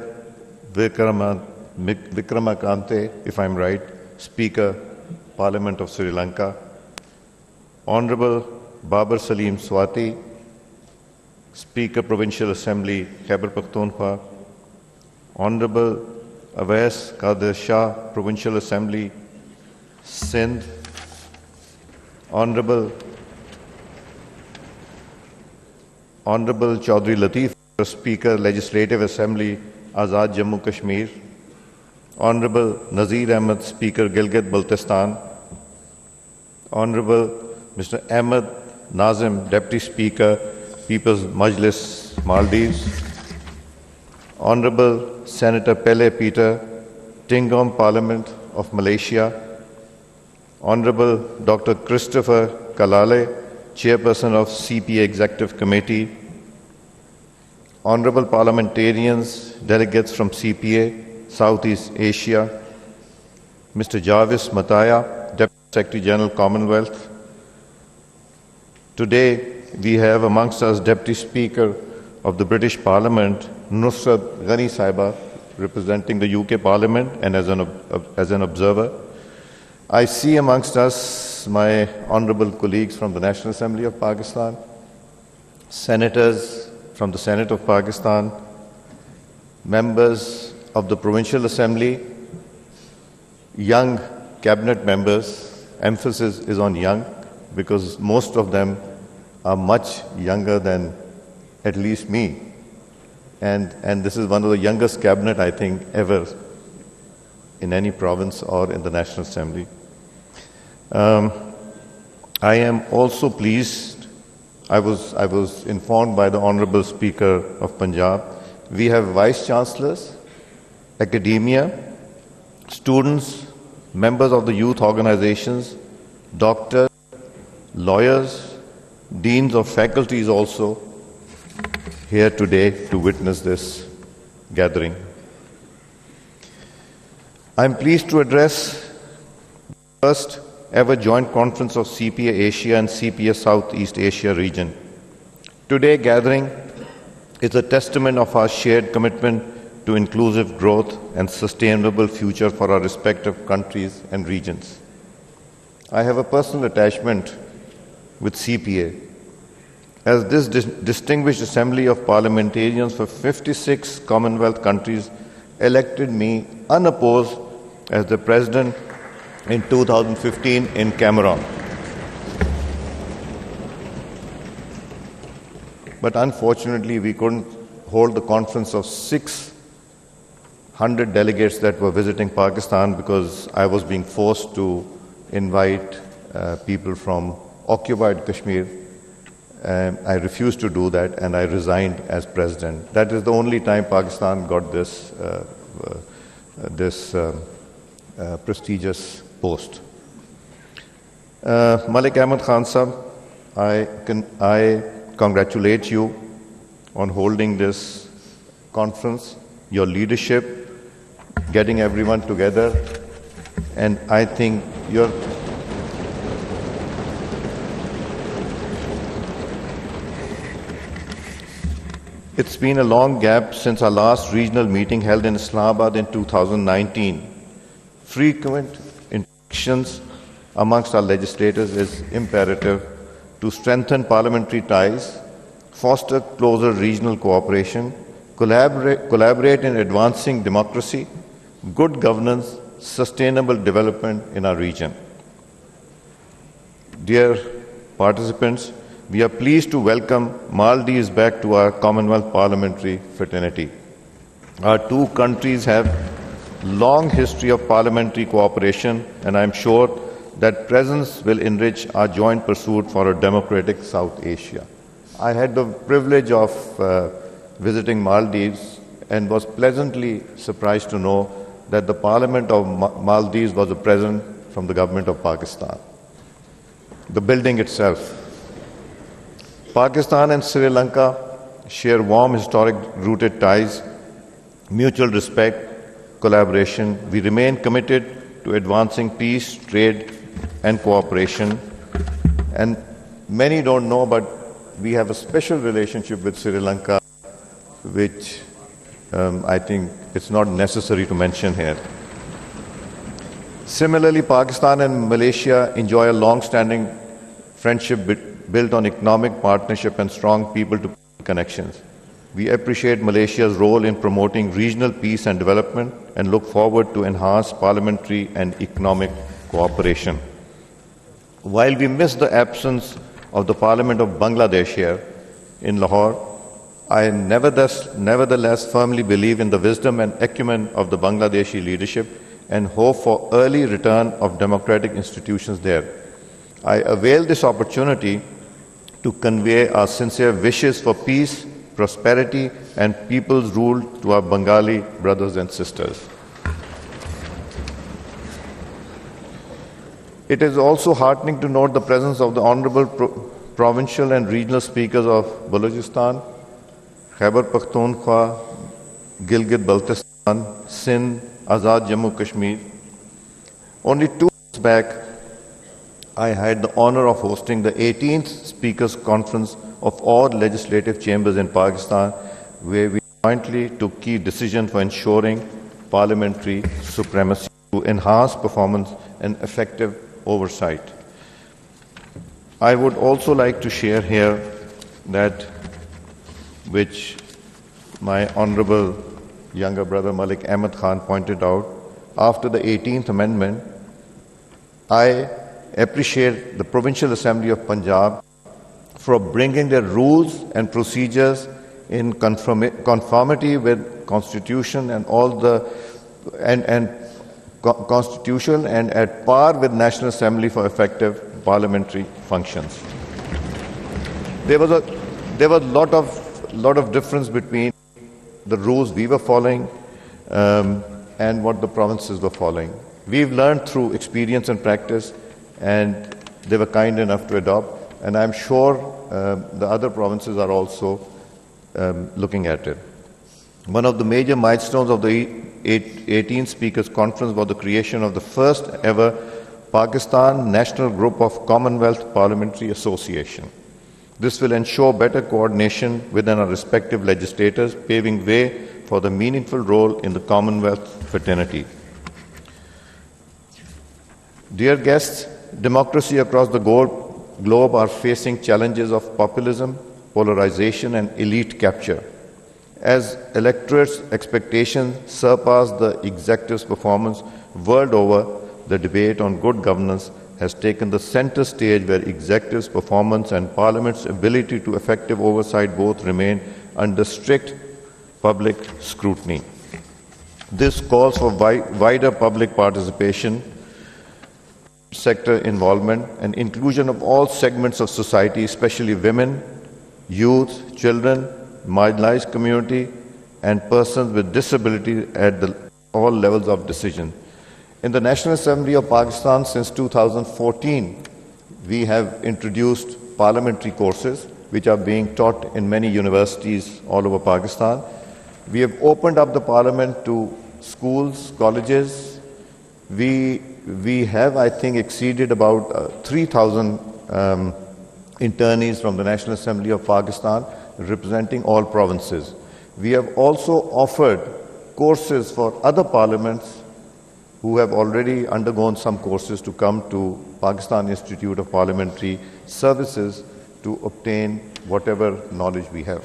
Vikramakante, if I'm right, Speaker, Parliament of Sri Lanka. Honorable Babar Salim Swati, Speaker, Provincial Assembly, Khyber Pakhtunkhwa. Honorable Awais Qadir Shah, Provincial Assembly, Sindh. Honorable Chaudhry Lateef, Speaker, Legislative Assembly, Azad Jammu Kashmir. Honorable Nazir Ahmed, Speaker, Gilgit-Baltistan. Honorable Mr. Ahmed Nazim, Deputy Speaker, People's Majlis, Maldives. Honorable Senator Pele Peter, Tingom, Parliament of Malaysia. Honorable Dr. Christopher Kalale, Chairperson of CPA Executive Committee. Honorable Parliamentarians, delegates from CPA, Southeast Asia. Mr. Jarvis Mataya, Deputy Secretary General, Commonwealth. Today, we have amongst us Deputy Speaker of the British Parliament, Nusrat Ghani Sahiba, representing the UK Parliament and as an observer. I see amongst us my honourable colleagues from the National Assembly of Pakistan, senators from the Senate of Pakistan, members of the Provincial Assembly, young cabinet members. Emphasis is on young because most of them are much younger than at least me. And this is one of the youngest cabinet, I think, ever in any province or in the National Assembly. I am also pleased, I was informed by the Honourable Speaker of Punjab, we have Vice-Chancellors, academia, students, members of the youth organizations, doctors, lawyers, deans of faculties also here today to witness this gathering. I'm pleased to address the first ever joint conference of CPA Asia and CPA Southeast Asia region. Today's gathering is a testament of our shared commitment to inclusive growth and sustainable future for our respective countries and regions. I have a personal attachment with CPA, as this distinguished assembly of parliamentarians for 56 Commonwealth countries elected me unopposed as the president in 2015 in Cameroon. But unfortunately, we couldn't hold the conference of 600 delegates that were visiting Pakistan because I was being forced to invite people from occupied Kashmir. I refused to do that and I resigned as president. That is the only time Pakistan got this prestigious post. Malik Ahmed Khan Sahab, I congratulate you on holding this conference, your leadership, getting everyone together, and I think it's been a long gap since our last regional meeting held in Islamabad in 2019. Frequent interactions amongst our legislators is imperative to strengthen parliamentary ties, foster closer regional cooperation, collaborate in advancing democracy, good governance, sustainable development in our region. Dear participants, we are pleased to welcome Maldives back to our Commonwealth parliamentary fraternity. Our two countries have long history of parliamentary cooperation, and I am sure that presence will enrich our joint pursuit for a democratic South Asia. I had the privilege of visiting Maldives and was pleasantly surprised to know that the Parliament of Maldives was a present from the government of Pakistan. The building itself. Pakistan and Sri Lanka share warm historic rooted ties mutual respect, collaboration. We remain committed to advancing peace, trade, and cooperation. And many don't know, but we have a special relationship with Sri Lanka, which I think it's not necessary to mention here. Similarly, Pakistan and Malaysia enjoy a long-standing friendship built on economic partnership and strong people-to-people connections. We appreciate Malaysia's role in promoting regional peace and development and look forward to enhanced parliamentary and economic cooperation. While we miss the absence of the Parliament of Bangladesh here in Lahore, I nevertheless firmly believe in the wisdom and acumen of the Bangladeshi leadership and hope for early return of democratic institutions there. I avail this opportunity to convey our sincere wishes for peace, prosperity, and people's rule to our Bengali brothers and sisters. It is also heartening to note the presence of the Honorable Provincial and Regional Speakers of Balochistan, Khyber Pakhtunkhwa, Gilgit-Baltistan, Sindh, Azad Jammu Kashmir. Only 2 months back, I had the honor of hosting the 18th Speakers Conference of all legislative chambers in Pakistan, where we jointly took key decisions for ensuring parliamentary supremacy to enhance performance and effective oversight. I would also like to share here that which my honorable younger brother Malik Ahmed Khan pointed out, after the 18th Amendment, I appreciate the Provincial Assembly of Punjab for bringing their rules and procedures in conformity with Constitution and all the Constitution and at par with National Assembly for effective parliamentary functions. There was a lot of difference between the rules we were following and what the provinces were following. We've learned through experience and practice, and they were kind enough to adopt, and I'm sure the other provinces are also looking at it. One of the major milestones of the 18th Speakers Conference was the creation of the first ever Pakistan National Group of Commonwealth Parliamentary Association. This will ensure better coordination within our respective legislators, paving way for the meaningful role in the Commonwealth fraternity. Dear guests, democracy across the globe are facing challenges of populism, polarization, and elite capture. As electorates' expectations surpass the executive's performance world over, the debate on good governance has taken the center stage, where executive's performance and Parliament's ability to effective oversight both remain under strict public scrutiny. This calls for wider public participation, sector involvement, and inclusion of all segments of society, especially women, youth, children, marginalized community, and persons with disability at all levels of decision. In the National Assembly of Pakistan since 2014, we have introduced parliamentary courses which are being taught in many universities all over Pakistan. We have opened up the parliament to schools, colleges. We have, I think, exceeded about 3,000 internees from the National Assembly of Pakistan representing all provinces. We have also offered courses for other parliaments who have already undergone some courses to come to Pakistan Institute of Parliamentary Services to obtain whatever knowledge we have.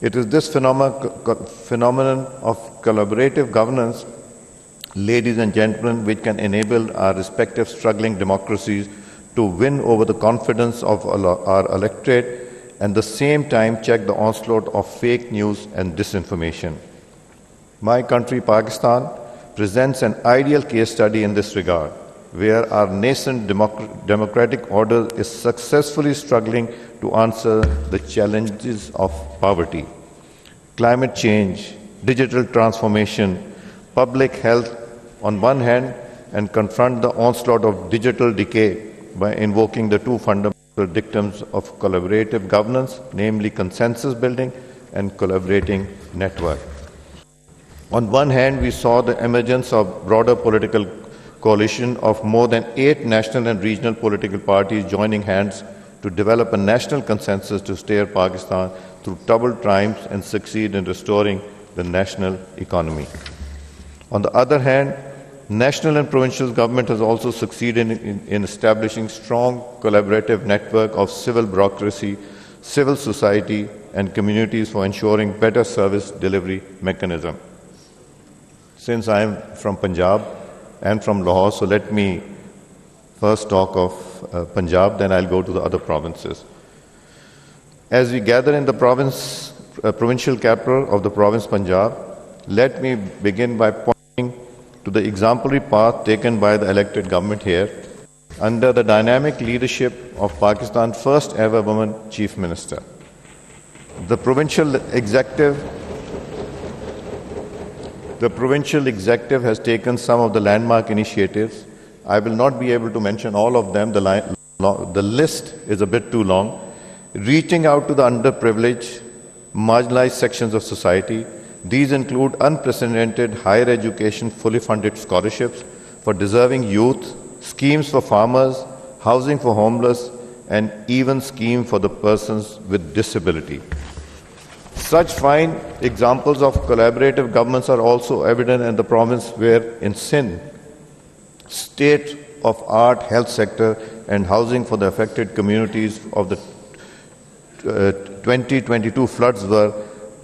It is this phenomenon of collaborative governance, ladies and gentlemen, which can enable our respective struggling democracies to win over the confidence of our electorate and at the same time check the onslaught of fake news and disinformation. My country, Pakistan, presents an ideal case study in this regard, where our nascent democratic order is successfully struggling to answer the challenges of poverty, climate change, digital transformation, public health on one hand, and confront the onslaught of digital decay by invoking the two fundamental dictums of collaborative governance, namely consensus building and collaborating network. On one hand, we saw the emergence of broader political coalition of more than 8 national and regional political parties joining hands to develop a national consensus to steer Pakistan through troubled times and succeed in restoring the national economy. On the other hand, national and provincial government has also succeeded in establishing strong collaborative network of civil bureaucracy, civil society and communities for ensuring better service delivery mechanism. Since I am from Punjab and from Lahore, so let me first talk of Punjab, then I'll go to the other provinces. As we gather in the provincial capital of the province Punjab, let me begin by pointing to the exemplary path taken by the elected government here under the dynamic leadership of Pakistan's first ever woman Chief Minister. The provincial executive has taken some of the landmark initiatives. I will not be able to mention all of them. The list is a bit too long. Reaching out to the underprivileged, marginalized sections of society. These include unprecedented higher education fully funded scholarships for deserving youth, schemes for farmers, housing for homeless, and even scheme for the persons with disability. Such fine examples of collaborative governments are also evident in the province where in Sindh, state-of-art health sector and housing for the affected communities of the 2022 floods were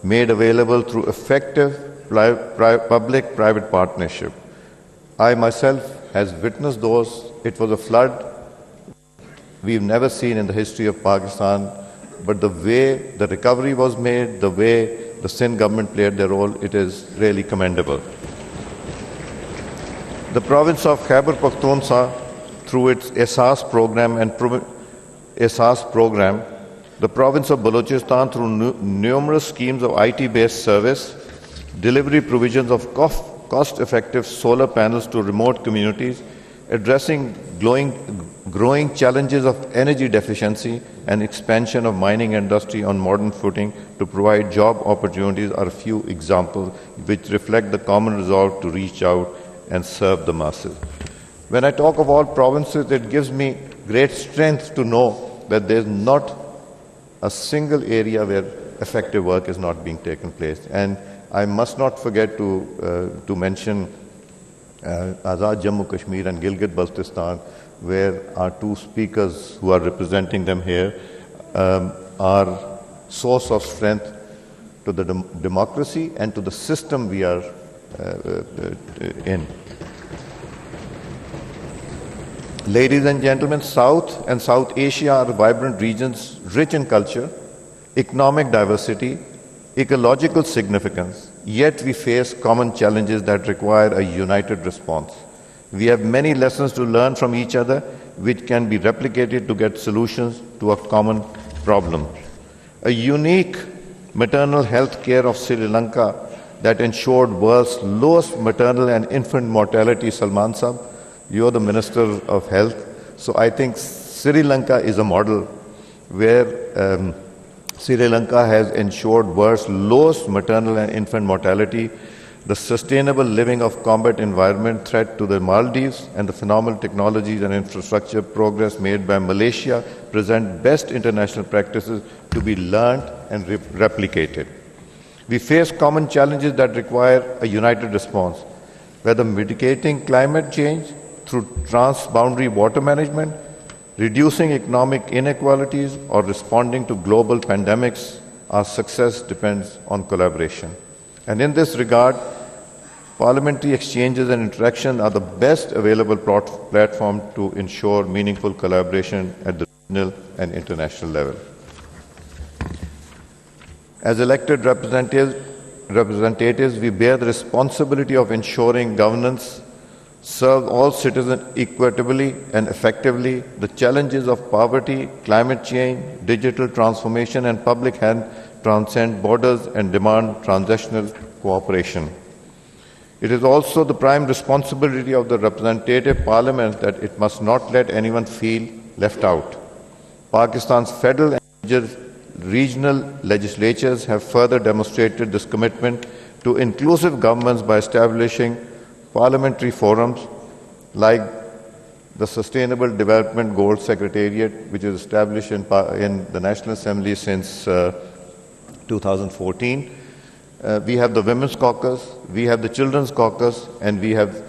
made available through effective public-private partnership. I myself has witnessed those. It was a flood we've never seen in the history of Pakistan, but the way the recovery was made, the way the Sindh government played their role, it is really commendable. The province of Khyber Pakhtunkhwa, through its Ehsaas program the province of Balochistan, through numerous schemes of IT-based service, delivery provisions of cost-effective solar panels to remote communities, addressing growing challenges of energy deficiency and expansion of mining industry on modern footing to provide job opportunities are a few examples which reflect the common resolve to reach out and serve the masses. When I talk of all provinces, it gives me great strength to know that there is not a single area where effective work is not being taken place. And I must not forget to mention Azad Jammu Kashmir and Gilgit Baltistan, where our two speakers who are representing them here are source of strength to the democracy and to the system we are in. Ladies and gentlemen, South and South Asia are vibrant regions rich in culture, economic diversity, ecological significance, yet we face common challenges that require a united response. We have many lessons to learn from each other, which can be replicated to get solutions to a common problem. A unique maternal health care of Sri Lanka that ensured world's lowest maternal and infant mortality. Salman Sahab, you are the Minister of Health. So I think Sri Lanka is a model where Sri Lanka has ensured world's lowest maternal and infant mortality, the sustainable living of combat environment threat to the Maldives, and the phenomenal technologies and infrastructure progress made by Malaysia present best international practices to be learned and replicated. We face common challenges that require a united response, whether mitigating climate change through trans-boundary water management, reducing economic inequalities, or responding to global pandemics. Our success depends on collaboration. And in this regard, parliamentary exchanges and interaction are the best available platform to ensure meaningful collaboration at the regional and international level. As elected representatives, we bear the responsibility of ensuring governance serve all citizens equitably and effectively. The challenges of poverty, climate change, digital transformation, and public health transcend borders and demand transnational cooperation. It is also the prime responsibility of the representative parliament that it must not let anyone feel left out. Pakistan's federal and regional legislatures have further demonstrated this commitment to inclusive governments by establishing parliamentary forums like the Sustainable Development Goals Secretariat, which is established in the National Assembly since 2014. We have the Women's Caucus, we have the Children's Caucus, and we have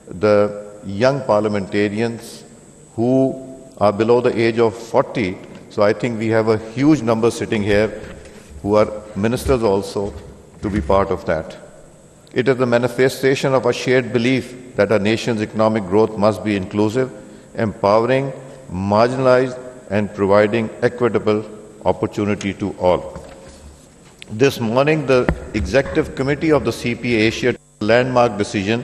the young parliamentarians who are below the age of 40. So I think we have a huge number sitting here who are ministers also to be part of that. It is the manifestation of a shared belief that our nation's economic growth must be inclusive, empowering, marginalized, and providing equitable opportunity to all. This morning, the Executive Committee of the CPA Asia took a landmark decision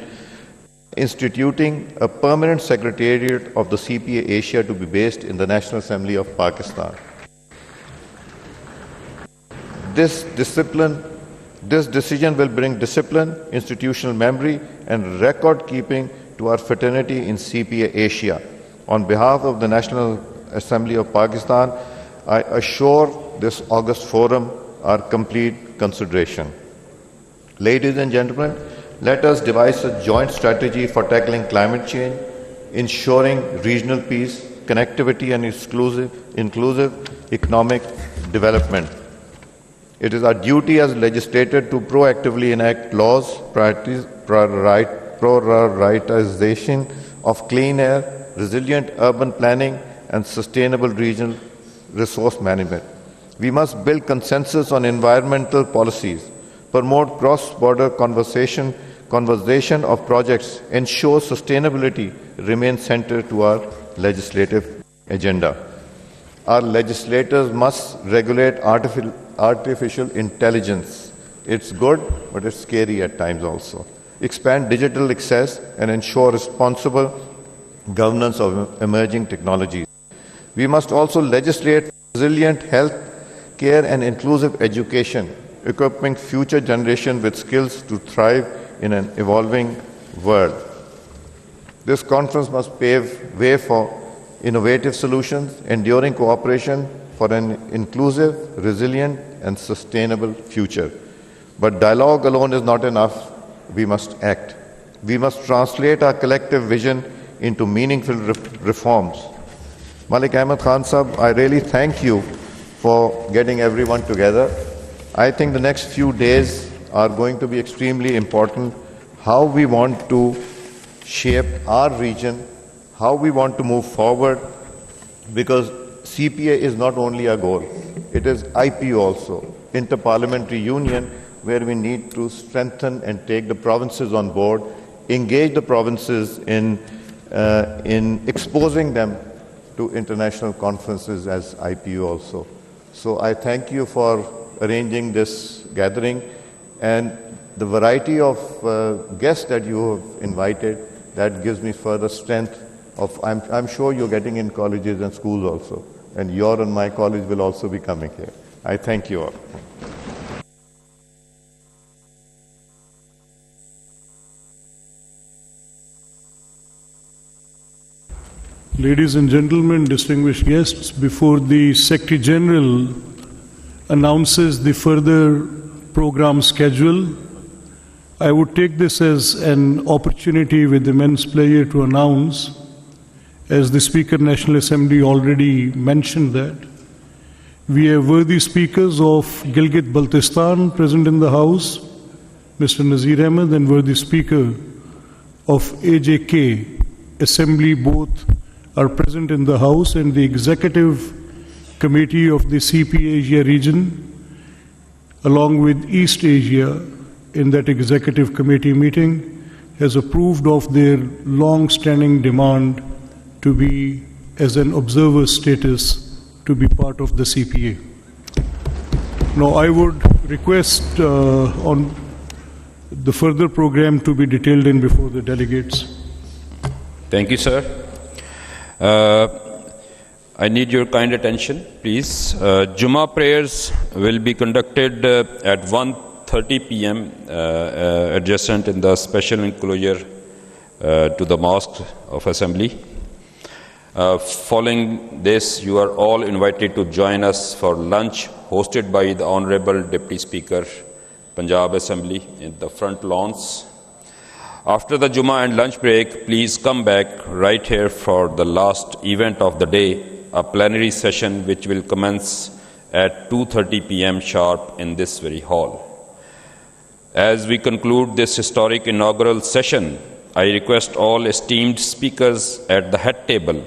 instituting a permanent secretariat of the CPA Asia to be based in the National Assembly of Pakistan. This decision will bring discipline, institutional memory, and record keeping to our fraternity in CPA Asia. On behalf of the National Assembly of Pakistan, I assure this August forum our complete consideration. Ladies and gentlemen, let us devise a joint strategy for tackling climate change, ensuring regional peace, connectivity, and inclusive economic development. It is our duty as legislators to proactively enact laws, prioritization of clean air, resilient urban planning, and sustainable regional resource management. We must build consensus on environmental policies, promote cross-border conversation of projects, ensure sustainability remains central to our legislative agenda. Our legislators must regulate artificial intelligence. It's good, but it's scary at times also. Expand digital access and ensure responsible governance of emerging technologies. We must also legislate resilient health care and inclusive education, equipping future generations with skills to thrive in an evolving world. This conference must pave way for innovative solutions, enduring cooperation for an inclusive, resilient, and sustainable future. But dialogue alone is not enough. We must act. We must translate our collective vision into meaningful reforms. Malik Ahmed Khan Sahab, I really thank you for getting everyone together. I think the next few days are going to be extremely important. How we want to shape our region, how we want to move forward, because CPA is not only a goal, it is IPU also, Inter-Parliamentary Union, where we need to strengthen and take the provinces on board, engage the provinces in exposing them to international conferences as IPU also. So I thank you for arranging this gathering, and the variety of guests that you have invited, that gives me further strength of, I'm sure you're getting in colleges and schools also, and your and my college will also be coming here. I thank you all. Ladies and gentlemen, distinguished guests, before the Secretary General announces the further program schedule, I would take this as an opportunity with immense pleasure to announce, as the Speaker National Assembly already mentioned, that we have worthy speakers of Gilgit-Baltistan present in the House, Mr. Nazir Ahmed, and worthy speaker of AJK Assembly, both are present in the House, and the Executive Committee of the CPA Asia region, along with East Asia, in that Executive Committee meeting, has approved of their long-standing demand to be, as an observer status, to be part of the CPA. Now, I would request on the further program to be detailed in before the delegates. Thank you, sir. I need your kind attention, please. Jummah prayers will be conducted at 1:30 p.m. Adjacent in the special enclosure to the Mosque of Assembly. Following this, you are all invited to join us for lunch hosted by the Honorable Deputy Speaker Punjab Assembly in the front lawns. After the Jummah and lunch break, please come back right here for the last event of the day, a plenary session which will commence at 2:30 p.m. sharp in this very hall. As we conclude this historic inaugural session, I request all esteemed speakers at the head table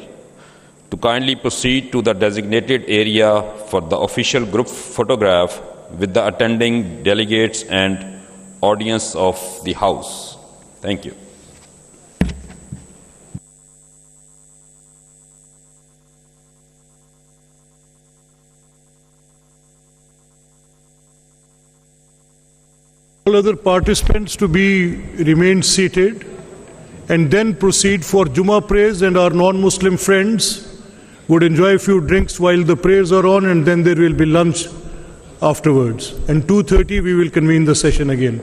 to kindly proceed to the designated area for the official group photograph with the attending delegates and audience of the House. Thank you. All other participants to remain seated and then proceed for Jummah prayers, and our non-Muslim friends would enjoy a few drinks while the prayers are on, and then there will be lunch afterwards. And 2:30 we will convene the session again.